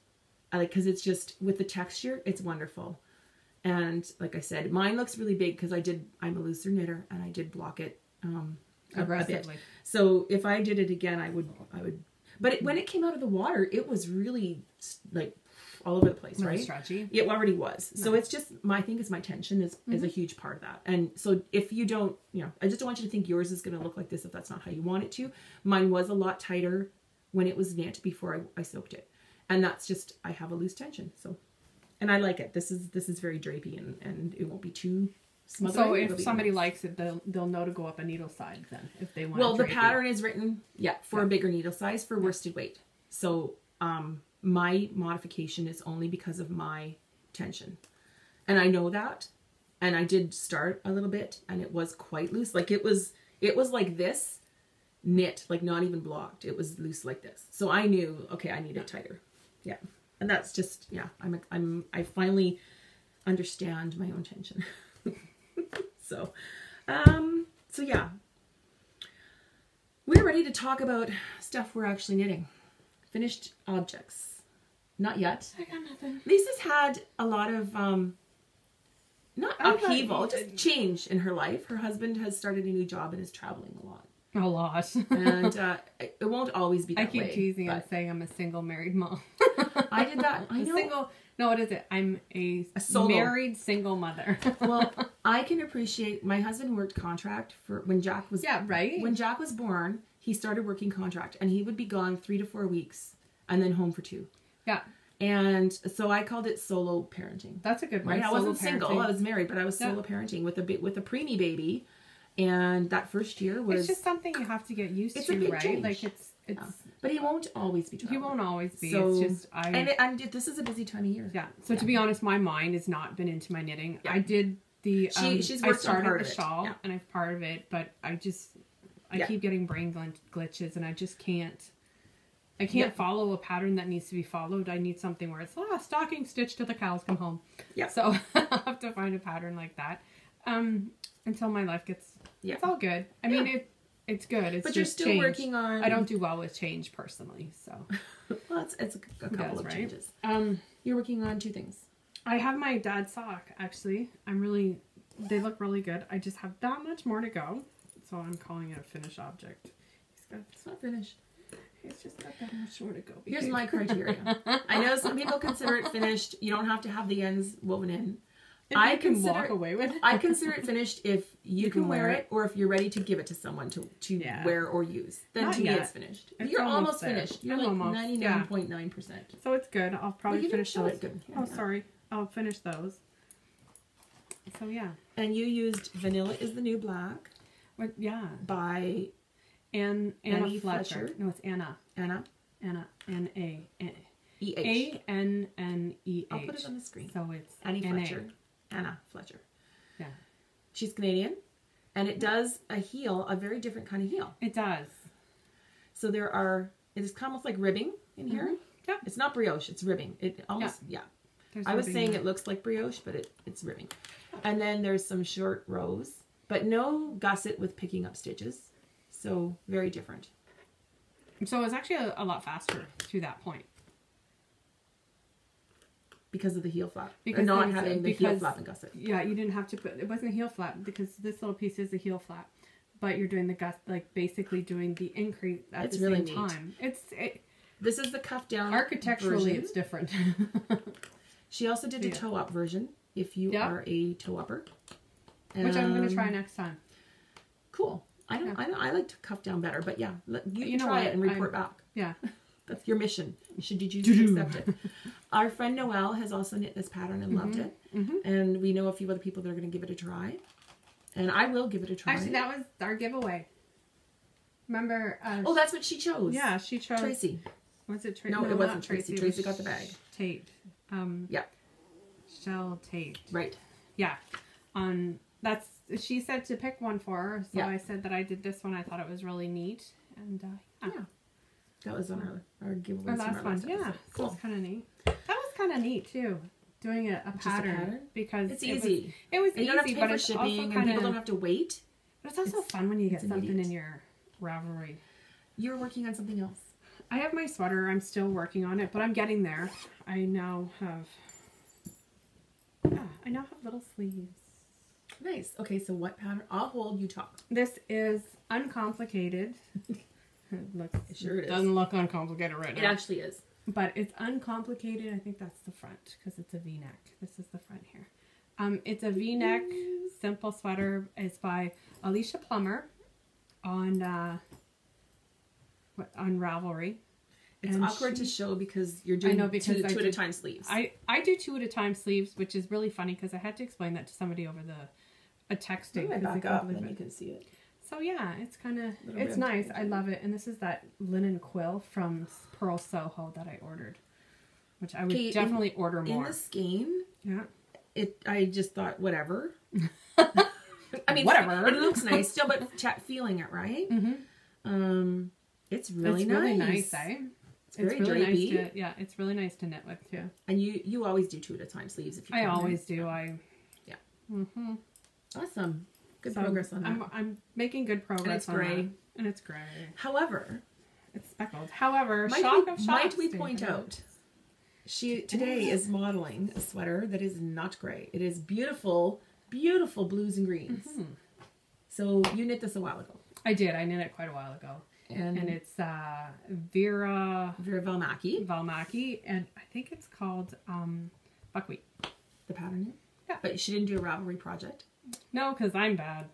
because it's just, with the texture, it's wonderful. And like I said, mine looks really big because I'm a looser knitter and I did block it aggressively. a bit. So if I did it again, I would, But when it came out of the water, it was really like all over the place, Really right? stretchy. It already was. So Nice. it's just, I think it's my tension is a huge part of that. And so if you don't, I just don't want you to think yours is going to look like this if that's not how you want it to. Mine was a lot tighter when it was knit before I soaked it. And that's just, I have a loose tension. So, and I like it. This is very drapey and it won't be too smothered. So if somebody likes it, they'll know to go up a needle size then if they want. Well, the pattern is written, for a bigger needle size for worsted weight. So, my modification is only because of my tension. And I know that. And I did start a little bit and it was quite loose. Like it was like this knit, like not even blocked. It was loose like this. So I knew, okay, I need it tighter. Yeah. And that's just, I finally understand my own tension. So yeah. We're ready to talk about stuff we're actually knitting. Finished objects. Not yet. I got nothing. Lisa's had a lot of, not upheaval, just change in her life. Her husband has started a new job and is traveling a lot. A lot. And it won't always be that way. I keep teasing and saying I'm a single married mom. I did that. I know. No, what is it? I'm a solo. Married single mother. Well, I can appreciate, my husband worked contract for when Jack was... Yeah, right? When Jack was born, he started working contract and he would be gone 3 to 4 weeks and then home for 2. Yeah. And so I called it solo parenting. That's a good one. Right? I wasn't single. Parenting. I was married, but I was solo parenting with a preemie baby. And that first year was... It's just something you have to get used it's to, a big right? change. Like it's But he won't always be traveling. He won't always be. So, it's just and this is a busy time of year. Yeah. So to be honest, my mind has not been into my knitting. Yeah. I did the she's I worked on started part the of it. shawl Yeah. and I've part of it, but I keep getting brain glitches and I just can't. I can't follow a pattern that needs to be followed. I need something where it's stocking stitch till the cows come home. Yeah. So I'll have to find a pattern like that. Until my life gets. Yeah. It's all good. I mean it's good. It's but just you're still change. working on... I don't do well with change personally, so. Well, it's a couple of right? changes. You're working on 2 things. I have my dad's sock, actually. They look really good. I just have that much more to go. So I'm calling it a finished object. It's not finished. It's just got that much more to go. Here's my criteria. I know some people consider it finished. You don't have to have the ends woven in. I can walk away with it. I consider it finished if you can wear it or if you're ready to give it to someone to wear or use. Then Not to me yet. it's finished. It's You're almost there. finished. You're I'm like almost, 99.9%. So it's good. I'll probably you didn't finish show those. it good. Oh, sorry. I'll finish those. So yeah. And you used Vanilla is the New Black Yeah. by Anneh Fletcher. Fletcher. No, it's Anneh. Anna N-A. E-H. A-N-N-E-H. I'll put it on the screen. So it's Anneh N-A. Fletcher. Anneh Fletcher. Yeah. She's Canadian. And it does a very different kind of heel. It does. So it is almost like ribbing in here. Mm-hmm. Yeah. It's not brioche, it's ribbing. It almost, There's I was ribbing saying there. it looks like brioche, but it's ribbing. And then there's some short rows, but no gusset with picking up stitches. So very different. So it was actually a lot faster to that point. Because of the heel flap. Because Or not there's- having the heel flap and gusset. Yeah, you didn't have to it wasn't a heel flap because this little piece is a heel flap. But you're doing the basically doing the increase at It's the really same neat. time. This is the cuff down Architecturally, version. it's different. She also did a toe up version if you are a toe upper. Which I'm going to try next time. Cool. I like to cuff down better, but yeah, you know try what? it and report back. Yeah. That's your mission. Should you choose to accept it? Our friend Noelle has also knit this pattern and loved it. Mm-hmm. And we know a few other people that are going to give it a try. And I will give it a try. Actually, that was our giveaway. Remember? Oh, that's what she chose. Yeah, she chose. Tracy. Was it Tracy? No, it wasn't not Tracy. It Tracy was got the bag. Tate. Yeah. Shell Tate. Right. Yeah. She said to pick one for her, so I said that I did this one. I thought it was really neat, and yeah. That was on our giveaway. Our last one, yeah. So it's kind of neat. That was kind of neat too, doing a pattern because it's easy. It was and easy, you don't have to pay but for it's shipping, also and kind people don't have to wait. But it's also fun when you get something immediate. in your Ravelry. You're working on something else. I have my sweater. I'm still working on it, but I'm getting there. I now have little sleeves. Nice. Okay, so what pattern? I'll hold, you talk. This is Uncomplicated It looks, Sure it is. doesn't look uncomplicated right It now. actually is. But it's uncomplicated. I think that's the front because it's a V-neck. This is the front here. It's a V-neck simple sweater. It's by Alicia Plummer on Ravelry. It's And awkward to show because you're doing two at a time sleeves. I do 2 at a time sleeves, which is really funny because I had to explain that to somebody over a texting. I 'cause they back couldn't up believe and it. you can see it. So yeah, it's kind of, Little it's bit. nice. I love it. And this is that linen quill from Purl Soho that I ordered, which I would Okay, definitely order In more. the skein, Yeah. I just thought, whatever. I mean, Whatever. It looks nice still, but feeling it, right? Mm-hmm. It's really It's nice. really nice, eh? It's very really drapey. nice to, yeah, it's really nice to knit with too. And you always do 2 at a time sleeves if you I can. always do. Yeah. Mm-hmm. Awesome. Good So progress on that. I'm making good progress it's on gray. that. And it's gray. However, It's speckled. However, might we point out, she today is modeling a sweater that is not gray. It is beautiful, beautiful blues and greens. Mm-hmm. So you knit this a while ago. I did. I knit it quite a while ago. And it's Vera Valmaki, Valmaki, and I think it's called buckwheat. the pattern. Yeah. But she didn't do a Ravelry project. No, because I'm bad.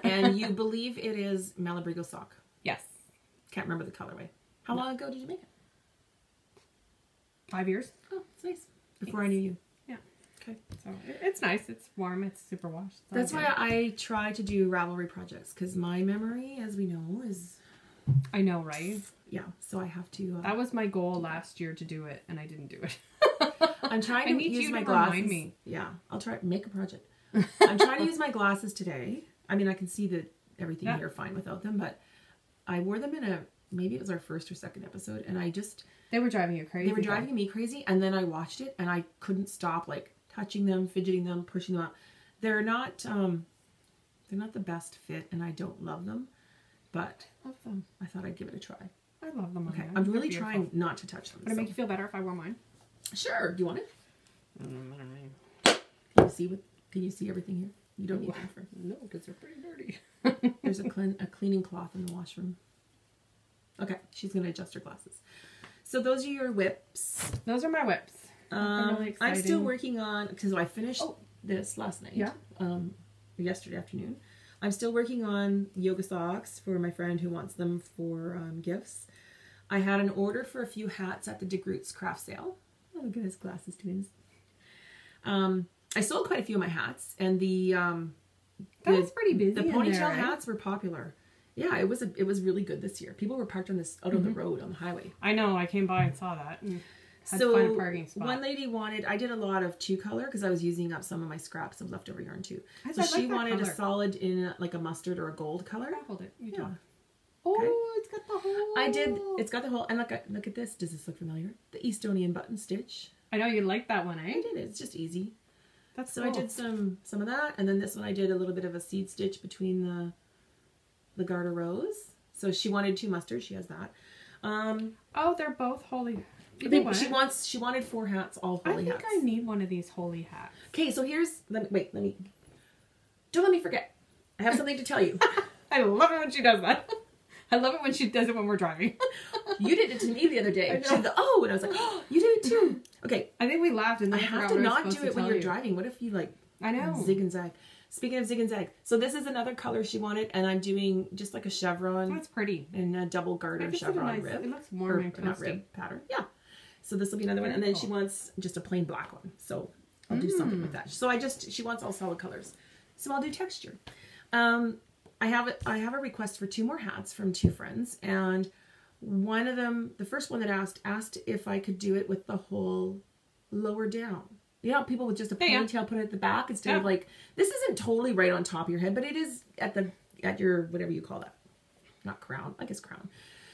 And you believe it is Malabrigo sock. Yes. Can't remember the colorway. How long ago did you make it? 5 years. Oh, it's nice. Before I knew you. Yeah. Okay. So it's nice. It's warm. It's super washed. It's all That's good. why I try to do Ravelry projects, because my memory, as we know, is, I know, right? yeah, so I have to... That was my goal last year to do it, and I didn't do it. I'm trying I to need use you my to glasses. remind me. Yeah, I'll try make a project. I'm trying to use my glasses today. I mean, I can see that everything Yeah. here fine without them, but I wore them in maybe it was our first or second episode, and I just... They were driving you crazy. They were driving me crazy, and then I watched it, and I couldn't stop, like, touching them, fidgeting them, pushing them out. They're not the best fit, and I don't love them, but I love them. I thought I'd give it a try. I love them. Okay, Anneh. I'm They're really beautiful. trying not to touch them. Would it make you feel better if I wore mine? Sure. Do you want it? Can you see everything here? You don't need them for. No, because they're pretty dirty. There's a cleaning cloth in the washroom. Okay, she's gonna adjust her glasses. So those are your whips. Those are my whips. Really I'm still exciting. working on, because I finished this last night. Yeah. Yesterday afternoon. I'm still working on yoga socks for my friend who wants them for gifts. I had an order for a few hats at the DeGroots craft sale. Oh, look at his glasses twins. I sold quite a few of my hats, and That was pretty busy. the in ponytail there, right? hats were popular. Yeah, it was really good this year. People were parked on out on the road on the highway. I know. I came by and saw that. And had to find a So parking spot. one lady wanted, I did a lot of 2-color because I was using up some of my scraps of leftover yarn too. I So like she that wanted color. a solid in like a mustard or a gold color. Hold it. You Yeah. do. Oh, it's got the hole. I did. It's got the whole. And look at this. Does this look familiar? The Estonian button stitch. I know you like that one, I eh? did it. It's just easy. That's So cool. I did some of that, and then this one I did a little bit of a seed stitch between the garter rows. So she wanted 2 mustards. She has that. Oh, they're both holy. I think she wanted 4 hats, all I holy think hats. I need one of these holy hats. Okay, so here's don't let me forget. I have something to tell you. I love it when she does that. I love it when she does it when we're driving. You did it to me the other day. I know. She said, oh, and I was like, oh, you did it too. Okay, I think we laughed and I then have forgot to what I was not supposed do to it when tell you're you. driving. What if you like I know. zig and zag? Speaking of zig and zag, so this is another color she wanted, and I'm doing just like a chevron That's pretty. and a double garter It's chevron nice. rib. It looks warm and not toasty. rib pattern. Yeah. So this will be another one, and then she wants just a plain black one. So I'll do something with that. So she wants all solid colors. So I'll do texture. I have a request for 2 more hats from 2 friends, and one of them, the first one that asked if I could do it with the whole lower down. You know, people with just a ponytail put it at the back instead of like, this isn't totally right on top of your head, but it is at your, whatever you call that. Not crown, I guess crown.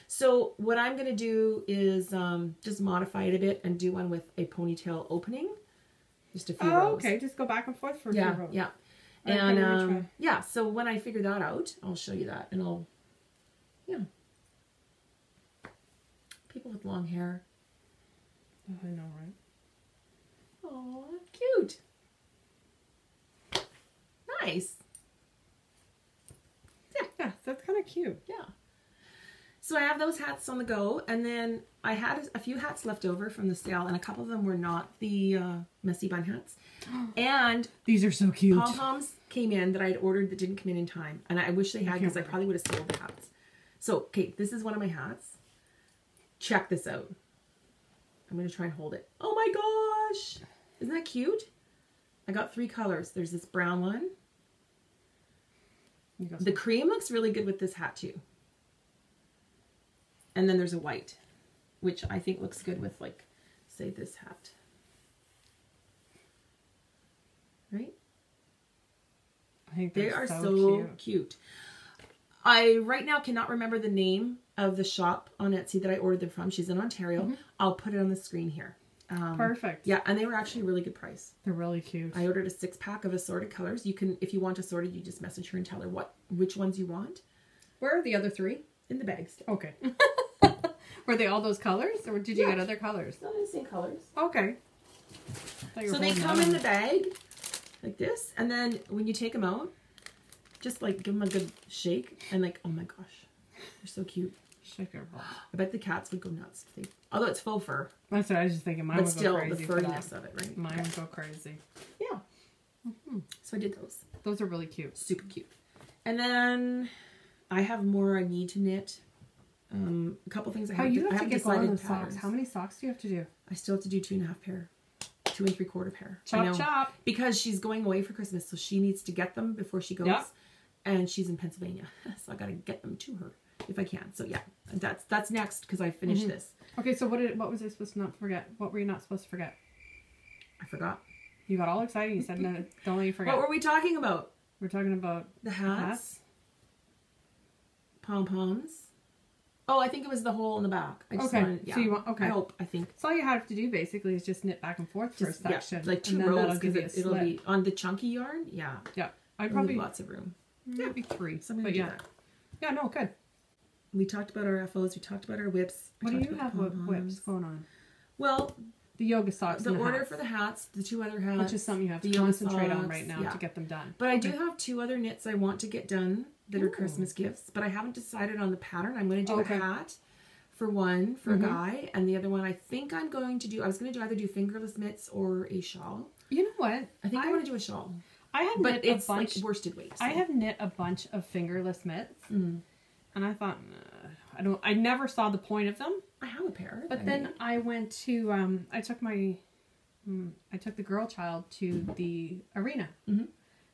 So what I'm going to do is just modify it a bit and do one with a ponytail opening. Just a few rows. Okay. Just go back and forth for a few rows. Yeah. Okay, let me try. And yeah, so when I figure that out, I'll show you that, and people with long hair. Oh, I know, right? Oh, cute. Nice. Yeah, that's kind of cute. Yeah. So I have those hats on the go, and then I had a few hats left over from the sale, and a couple of them were not the messy bun hats. And these are so cute. pom-poms came in that I had ordered that didn't come in time, and I wish they had because I probably would have sold the hats. So, okay, this is one of my hats. Check this out. I'm going to try and hold it. Oh my gosh! Isn't that cute? I got 3 colors. There's this brown one. The cream looks really good with this hat too. And then there's a white, which I think looks good with, like, say this hat. Right? I think they are so cute. I right now cannot remember the name of the shop on Etsy that I ordered them from. She's in Ontario. I'll put it on the screen here. Perfect. Yeah, and they were actually a really good price. They're really cute. I ordered a 6-pack of assorted colors. You can, if you want assorted, you just message her and tell her which ones you want. Where are the other 3? In the bags. Okay. Were they all those colors, or did you get other colors? No, the same colors. Okay. So they come in the bag like this, and then when you take them out, just like give them a good shake, and like, oh my gosh, they're so cute. Shake their balls. I bet the cats would go nuts. Although it's faux fur. That's what I was just thinking. Mine but would still, go crazy. the furriness of it, right? Mine would go crazy. Yeah. So I did those. Those are really cute. Super cute. And then I have more I need to knit. A couple things I haven't decided socks. How many socks do you have to do? I still have to do 2.5 pair. 2 3/4 pair. Chop, chop. Because she's going away for Christmas, so she needs to get them before she goes. Yep. And she's in Pennsylvania, so I got to get them to her if I can. So yeah, that's next because I finished this. Okay, so what was I supposed to not forget? What were you not supposed to forget? I forgot. You got all excited. You said, no, don't let you forget. What were we talking about? We're talking about the hats. Pom-poms. Oh, I think it was the hole in the back. I just wanted, yeah. So you want, okay. I think. So all you have to do basically is just knit back and forth for a section. Yeah, like 2 rows because it'll be on the chunky yarn. Yeah. Yeah. I'd probably lots of room. Maybe 3. But yeah. Yeah, no, good. We talked about our FOs. We talked about our whips. What do you have with whips going on? Well, the yoga socks. The order for the hats, the 2 other hats. Which is something you have to concentrate on right now to get them done. But I do have 2 other knits I want to get done that are Christmas gifts. But I haven't decided on the pattern. I'm going to do a hat for one for a guy, and the other one I think I'm going to do. I was going to either do fingerless mitts or a shawl. You know what? I think I want to do a shawl. I have but knit it's a bunch. Like worsted weight. So. I have knit a bunch of fingerless mitts, and I thought I never saw the point of them. I have a pair. But then I went to I took the girl child to the arena,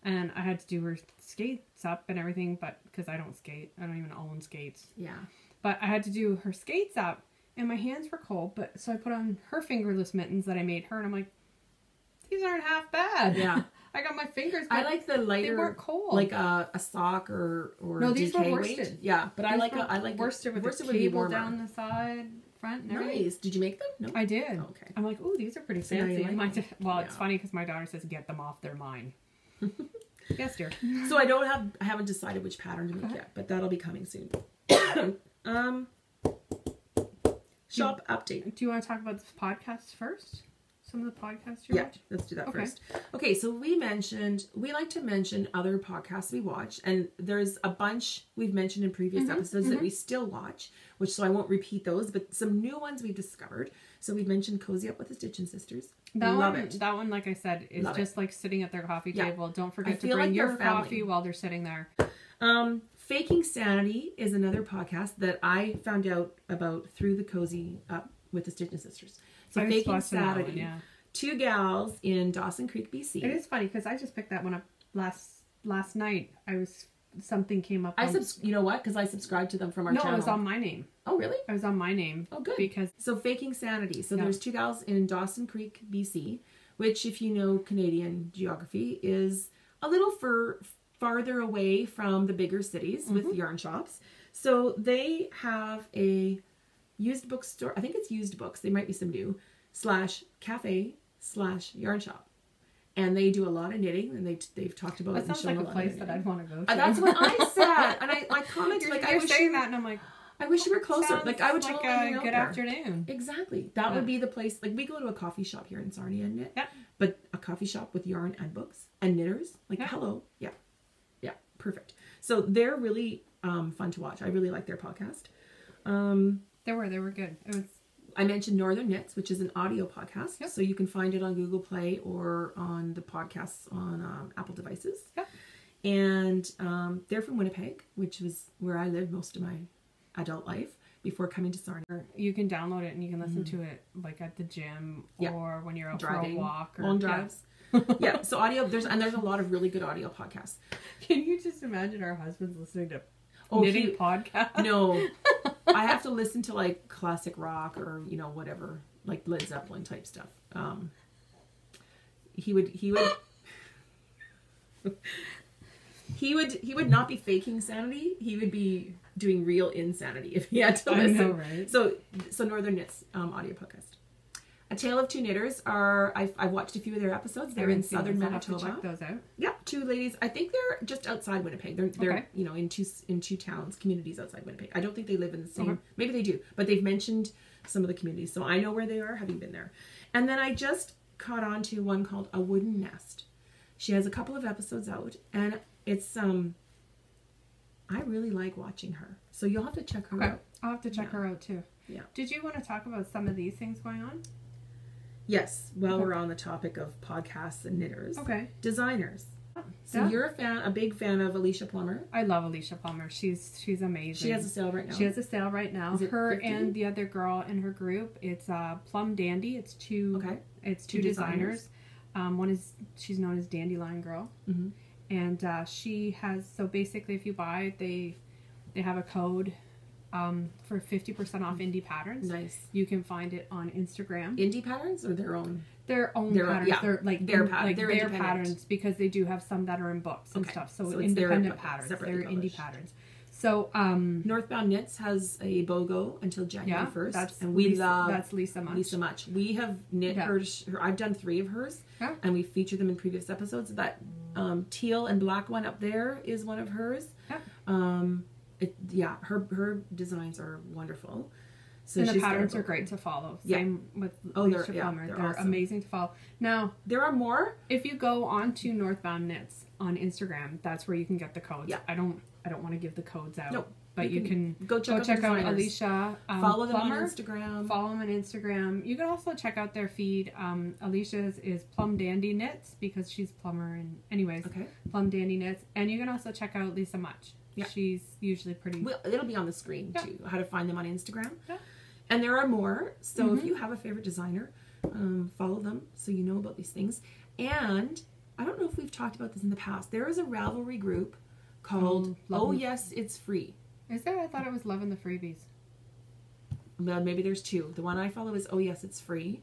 and I had to do her skates up and everything. But because I don't skate, I don't even own skates. Yeah. But I had to do her skates up, and my hands were cold. But so I put on her fingerless mittens that I made her, and I'm like, these aren't half bad. Yeah. I got my fingers. I like the lighter. They weren't cold. Like a sock or no, these were worsted. Weight. Yeah, but I like worsted with a cable down the side, front. And everything. Nice. Did you make them? No, I did. Oh, okay. I'm like, oh, these are pretty fancy. It's funny because my daughter says, "Get them off, they're mine." Yes, dear. So I haven't decided which pattern to make yet, but that'll be coming soon. Shop update. Do you want to talk about this podcast first? Some of the podcasts you watch? Let's do that first. Okay, so we like to mention other podcasts we watch, and there's a bunch we've mentioned in previous episodes that we still watch, so I won't repeat those, but some new ones we've discovered. So we've mentioned Cozy Up with the Stitchin' Sisters. Love it. That one, like I said, is just like sitting at their coffee table. Don't forget to bring like your coffee while they're sitting there. Faking Sanity is another podcast that I found out about through the Cozy Up with the Stitchin' Sisters. So Faking Sanity, 2 gals in Dawson Creek, BC. It is funny because I just picked that one up last night. Something came up. You know what? Because I subscribed to them from our channel. No, it was on my name. Oh, really? It was on my name. Oh, good. Because Faking Sanity. So there's 2 gals in Dawson Creek, BC, which, if you know Canadian geography, is a little farther away from the bigger cities with yarn shops. So they have a used bookstore. I think it's used books. There might be some new /cafe/yarn shop. And they do a lot of knitting, and they've talked about. That sounds like a place that I'd want to go to. That's what I said, and I commented I was saying that, and I'm like, I wish you were closer. Like I would like totally hang out good there. Afternoon. Exactly, that would be the place. Like we go to a coffee shop here in Sarnia and knit, but a coffee shop with yarn and books and knitters. Like hello, yeah, perfect. So they're really fun to watch. I really like their podcast. They were good. It was. I mentioned Northern Knits, which is an audio podcast. Yep. So you can find it on Google Play or on the podcasts on Apple devices. Yep. And they're from Winnipeg, which was where I lived most of my adult life before coming to Sarnia. You can download it and you can listen to it like at the gym or when you're out Driving, for a walk or long drives. Yeah, so audio, there's a lot of really good audio podcasts. Can you just imagine our husbands listening to Oh, knitting podcasts? No, I have to listen to like classic rock or whatever, like Led Zeppelin type stuff. He would not be faking sanity. He would be doing real insanity if he had to listen. I know, right? So Northern Knits audio podcast. A Tale of Two Knitters are I've watched a few of their episodes. They're in southern Manitoba. Check those out. Yeah, two ladies. I think they're just outside Winnipeg. They're Okay. in two towns, communities outside Winnipeg. I don't think they live in the same. Okay. Maybe they do, but they've mentioned some of the communities, so I know where they are, having been there. And then I just caught on to one called A Wooden Nest. She has a couple of episodes out, and it's I really like watching her. So you'll have to check her out. I'll have to check her out too. Yeah. Did you want to talk about some of these things going on? Yes. While we're on the topic of podcasts and knitters. Okay. Designers. So Yeah. you're a big fan of Alicia Plummer. I love Alicia Plummer. She's amazing. She has a sale right now. She has a sale right now. Is it Her 50? and the other girl in her group. It's Plum Dandy. It's two. Okay. It's Two two designers. She's known as Dandelion Girl, Mm-hmm. and she has. So basically, if you buy, they have a code for 50% off indie patterns. Nice. You can find it on Instagram. Indie patterns or their own? Their own Their- patterns. yeah. They're like Their like they're their independent. patterns because they do have some that are in books and Okay. stuff. So, So it's their independent patterns. separately They're indie published. patterns. So Northbound Knits has a BOGO until January 1st. that's and we Lisa, love that's Lisa Much. Lisa Much. We have knit Yeah. her. I've done 3 of hers, Yeah. and we featured them in previous episodes. That teal and black one up there is one of hers. Yeah. Her designs are wonderful. So And the she's got a patterns are BOGO. great to follow. Yeah. Same with Oh, Alicia they're Plummer. They're awesome. amazing to follow. Now, There are more. if you go on to Northbound Knits on Instagram, that's where you can get the codes. Yeah. I don't want to give the codes out. Nope. But you can go check out the out designers. Alicia. Follow them Plummer. on Instagram. Follow them on Instagram. You can also check out their feed. Alicia's is Plum Dandy Knits because she's plumber and anyways. Okay. Plum Dandy Knits. And you can also check out Lisa Much. Yeah. She's usually pretty. Well, it'll be on the screen Yeah. too. How to find them on Instagram. Yeah. And there are more. So Mm-hmm. if you have a favorite designer, follow them so you know about these things. And I don't know if we've talked about this in the past. There is a Ravelry group called Love Oh and- Yes, It's Free. Is there? I thought it was Love and the Freebies. Well, maybe there's 2. The one I follow is Oh Yes, It's Free.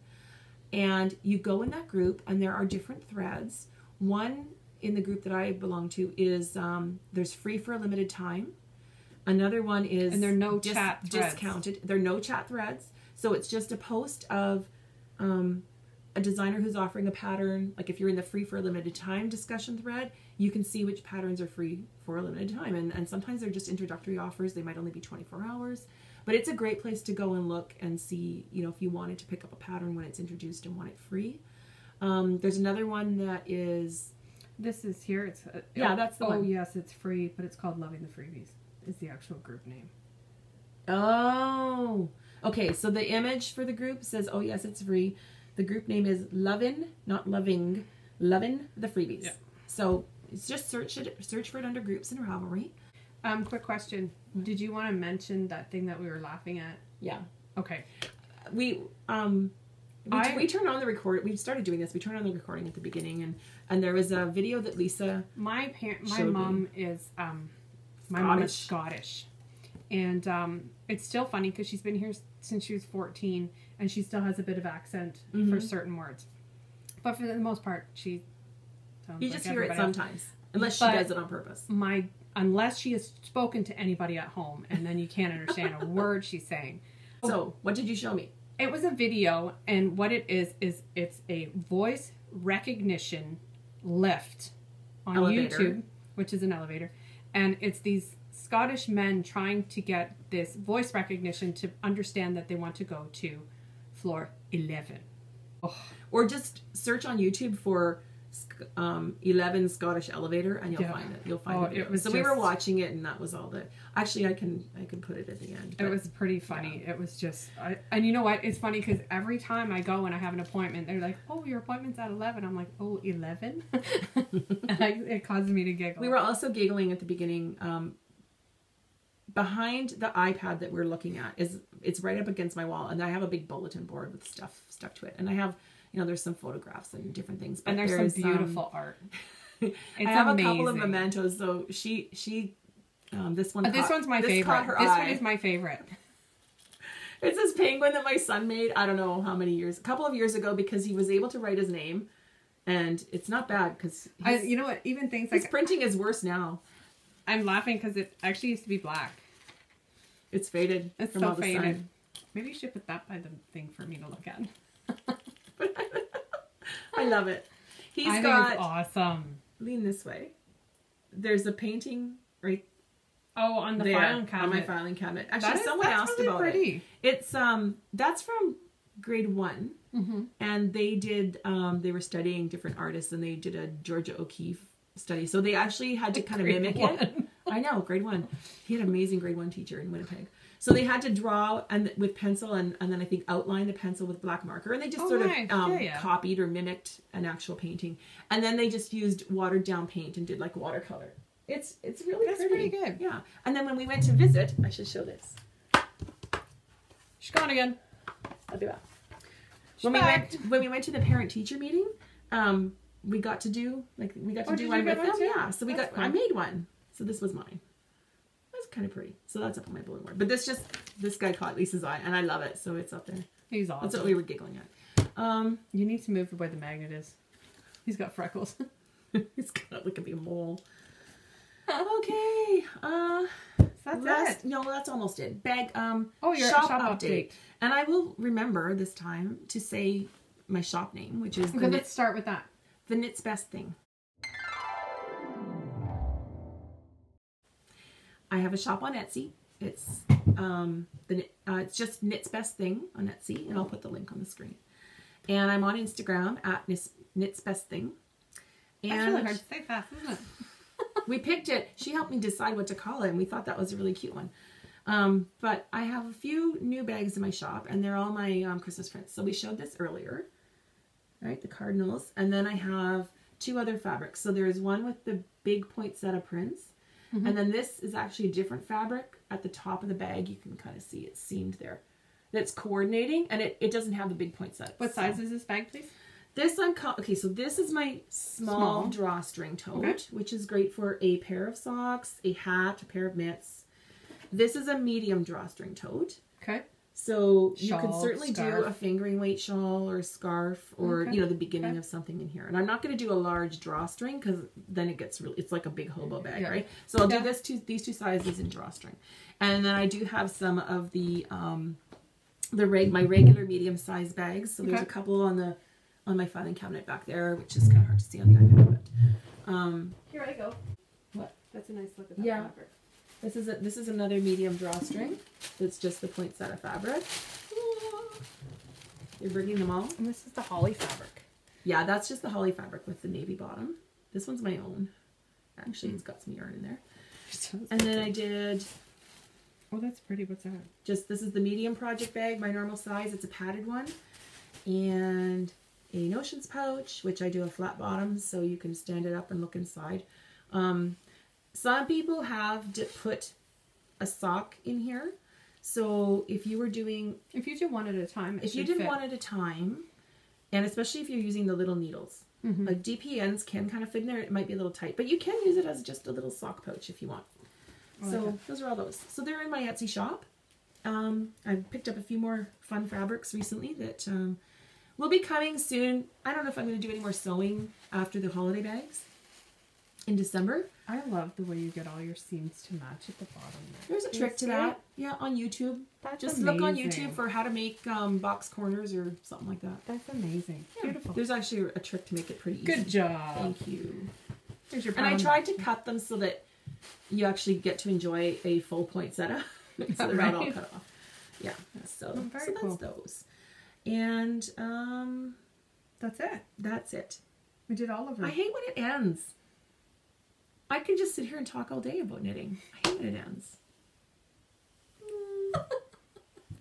And you go in that group and there are different threads. One in the group that I belong to is there's free for a limited time. Another one is And there are no chat threads. discounted. There are no chat threads. So it's just a post of a designer who's offering a pattern. Like if you're in the free for a limited time discussion thread, you can see which patterns are free for a limited time. And sometimes they're just introductory offers. They might only be 24 hours. But it's a great place to go and look and see, if you wanted to pick up a pattern when it's introduced and want it free. There's another one that is... This is here. It's that's the Oh one. yes, it's free, but it's called Loving the Freebies. Is the actual group name. Oh, okay. So the image for the group says, "Oh yes, it's free." The group name is Lovin', not Loving, Lovin' the Freebies. Yeah. So it's just search for it under groups in Ravelry. Quick question. Did you want to mention that thing that we were laughing at? Yeah. Okay. We turned on the record. We started doing this. We turned on the recording at the beginning, and there was a video that Lisa. My Showed me. mom is my mom is Scottish, and it's still funny because she's been here since she was 14, and she still has a bit of accent for certain words, but for the most part, she sounds You like just hear it everybody else. sometimes, unless she But does it on purpose. Unless she has spoken to anybody at home, and then you can't understand a word she's saying. So what did you show me? It was a video, and what it is it's a voice recognition lift on Elevator. YouTube, which is an elevator, and it's these Scottish men trying to get this voice recognition to understand that they want to go to floor 11. Or just search on YouTube for 11 Scottish elevator, and you'll Yeah. find it. You'll find Oh, it. it was So we were just- watching it, and that was all that. Actually, I can put it at the end. It but- was pretty funny. It was just, and you know what? It's funny because every time I go and I have an appointment, they're like, "Oh, your appointment's at 11." I'm like, "Oh, 11?" It causes me to giggle. We were also giggling at the beginning. Behind the iPad that we're looking at it's right up against my wall, and I have a big bulletin board with stuff stuck to it, and I have, you know, there's some photographs and different things, but and there's some beautiful art. It's I have amazing. a couple of mementos. So she this one. This one's my favorite. Caught her This eye. one is my favorite. It's this penguin that my son made. I don't know how many years, a couple of years ago, because he was able to write his name, and it's not bad because You know what? Even things his like printing is worse now. I'm laughing because it actually used to be black. It's faded. It's from so all the faded. sun. Maybe you should put that by the thing for me to look at. I love it. He's I think got. it's awesome. Lean this way. There's a painting right Oh, on the there filing cabinet. on my filing cabinet. Actually, That someone that's asked really about pretty. it. It's that's from grade 1, and they did they were studying different artists, and they did a Georgia O'Keeffe study. So they actually had to kind of Grade mimic one. it. I know, grade 1. He had an amazing grade 1 teacher in Winnipeg. So they had to draw and with pencil and then I think outline the pencil with black marker, and they just sort nice. of Yeah. copied or mimicked an actual painting, and then they just used watered down paint and did like watercolor. It's really That's pretty good. Yeah. And then when we went to visit, I should show this. She's gone again. I'll do that. She's When back. we went to the parent teacher meeting, we got to do did one you with get them. one too? Yeah. So That's I cool. made one. So this was mine. That's kind of pretty. So that's up on my bulletin board. But this guy caught Lisa's eye, and I love it. So it's up there. He's That's awesome. what we were giggling at. You need to move where the magnet is. He's got freckles. It's kind of like a big mole. Okay. That's it. No, that's almost it. Bag. Oh, your shop shop update. update. And I will remember this time to say my shop name, which is Okay, let's start with that. The Knit's Best Thing. I have a shop on Etsy. It's it's just Knit's Best Thing on Etsy, and I'll put the link on the screen. And I'm on Instagram at Knit's Best Thing. And That's really hard to say fast, isn't it? we picked it. She helped me decide what to call it, and we thought that was a really cute one. But I have a few new bags in my shop, and they're all my Christmas prints. So we showed this earlier, right? The cardinals. And then I have 2 other fabrics. So there's one with the big poinsettia prints. And then this is actually a different fabric at the top of the bag. You can kind of see it seamed there. That's coordinating, and it doesn't have the big poinsettia. What size is this bag, please? This okay, so this is my small drawstring tote, Okay. which is great for a pair of socks, a hat, a pair of mitts. This is a medium drawstring tote. Okay. So you can Shawl, certainly do scarf. a fingering weight shawl or a scarf or, Okay. you know, the beginning Okay. of something in here. And I'm not going to do a large drawstring because then it gets really, it's like a big hobo bag, Yeah. right? So I'll Yeah. do these 2 sizes in drawstring. And then I do have some of the my regular medium size bags. So there's Okay. a couple on my filing cabinet back there, which is kind of hard to see on the iPad. But Here I go. What? That's a nice look at that Yeah. fabric. this is another medium drawstring. That's just the poinsettia fabric. You're bringing them all? And this is the holly fabric. Yeah, that's just the holly fabric with the navy bottom. This one's my own. Actually, it's got some yarn in there. And then I did Oh, that's pretty. What's that? this is the medium project bag, my normal size. It's a padded one. And a notions pouch, which I do a flat bottom so you can stand it up and look inside. Some people have put a sock in here. So if you were doing, If you do one at a time, if you did one at a time, and especially if you're using the little needles, like DPNs can kind of fit in there. It might be a little tight, but you can use it as just a little sock pouch if you want. So those are all those. So they're in my Etsy shop. I've picked up a few more fun fabrics recently that will be coming soon. I don't know if I'm going to do any more sewing after the holiday bags in December. I love the way you get all your seams to match at the bottom there. There's a trick to that. Yeah, on YouTube. That's Just look on amazing. YouTube for how to make box corners or something like that. That's amazing. Yeah. Beautiful. There's actually a trick to make it pretty easy. Good job. Thank you. Here's your And I pound. tried to cut them so that you actually get to enjoy a full poinsettia. So they're not all Right. cut off. Yeah. So, very so that's cool. those. And That's it. that's it. We did all of I it. hate when it ends. I could just sit here and talk all day about knitting. I hate when it ends.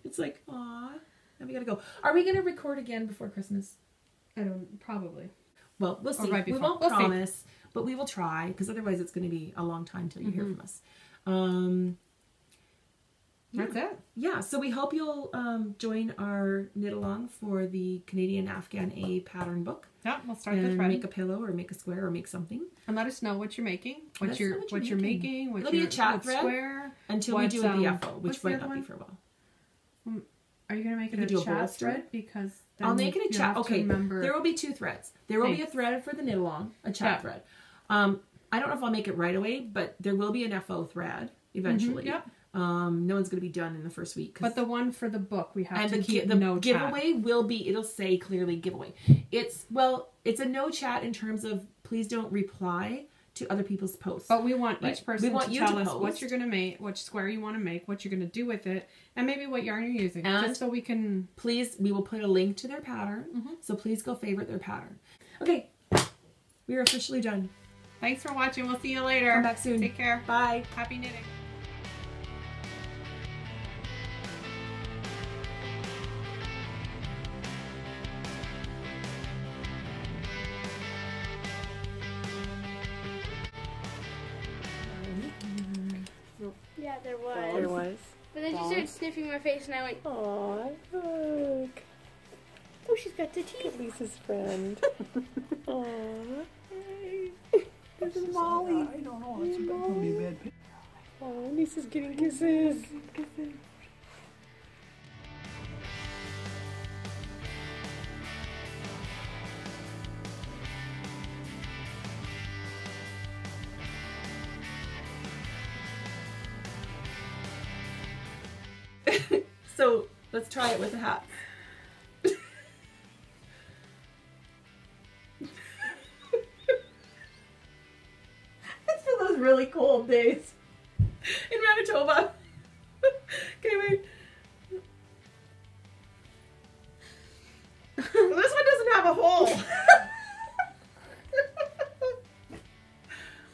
It's like, aw, now we gotta go. Are we gonna record again before Christmas? I don't, probably. Well, we'll see. right We before. won't We'll see. promise, but we will try, because otherwise it's going to be a long time till you hear from us. That's it. Yeah, so we hope you'll join our knit along for the Canadian Afghan A pattern book. Yeah, we'll start the And thread. make a pillow or make a square or make something. And let us know what you're making, Let what us you're know what you're making, what It'll be a your chat what thread square. Until we What, do a BFO, what's which the might other not be one? for a while. Are you gonna make You it could do a a chat bolster. thread? Because then I'll make it a you chat. have to Okay, remember. there will be 2 threads. There will be a Thanks. thread for the knit along, a chat Yeah. thread. I don't know if I'll make it right away, but there will be an FO thread eventually. Yep. No one's going to be done in the first week. But the one for the book, we have And to the, keep the no chat. giveaway will be, it'll say clearly giveaway. It's a no chat in terms of please don't reply to other people's posts. But we want Right. each person We want to you tell to us post. what you're going to make, which square you want to make, what you're going to do with it, and maybe what yarn you're using. And just so we can... Please, we will put a link to their pattern. So please go favorite their pattern. Okay, we are officially done. Thanks for watching. We'll see you later. Come back soon. Take care. Bye. Happy knitting. Yeah, there was. There was. But then she started sniffing my face and I went, Aw, look. oh, she's got the teeth. Lisa's friend. Aw. This is Molly. I don't know. It's going to be a bad picture. Oh, Lisa's getting kisses. So let's try it with the hat. It's for those really cold days in Manitoba. Okay, wait. This one doesn't have a hole.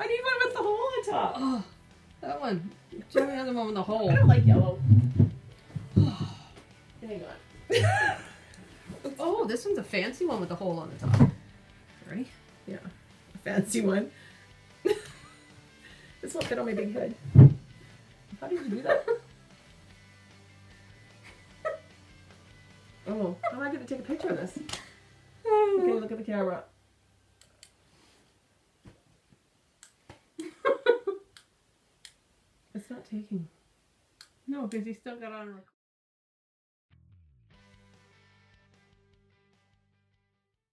I need one with the hole on top. Oh, that one. Show me the other one with the hole. I don't like yellow. Hang on. Oh, this one's a fancy one with the hole on the top. Ready? Yeah, a fancy one. This won't fit on my big head. How did you do that? Oh, how am I going to take a picture of this? Okay, look at the camera. It's not taking. No, because you still got on record.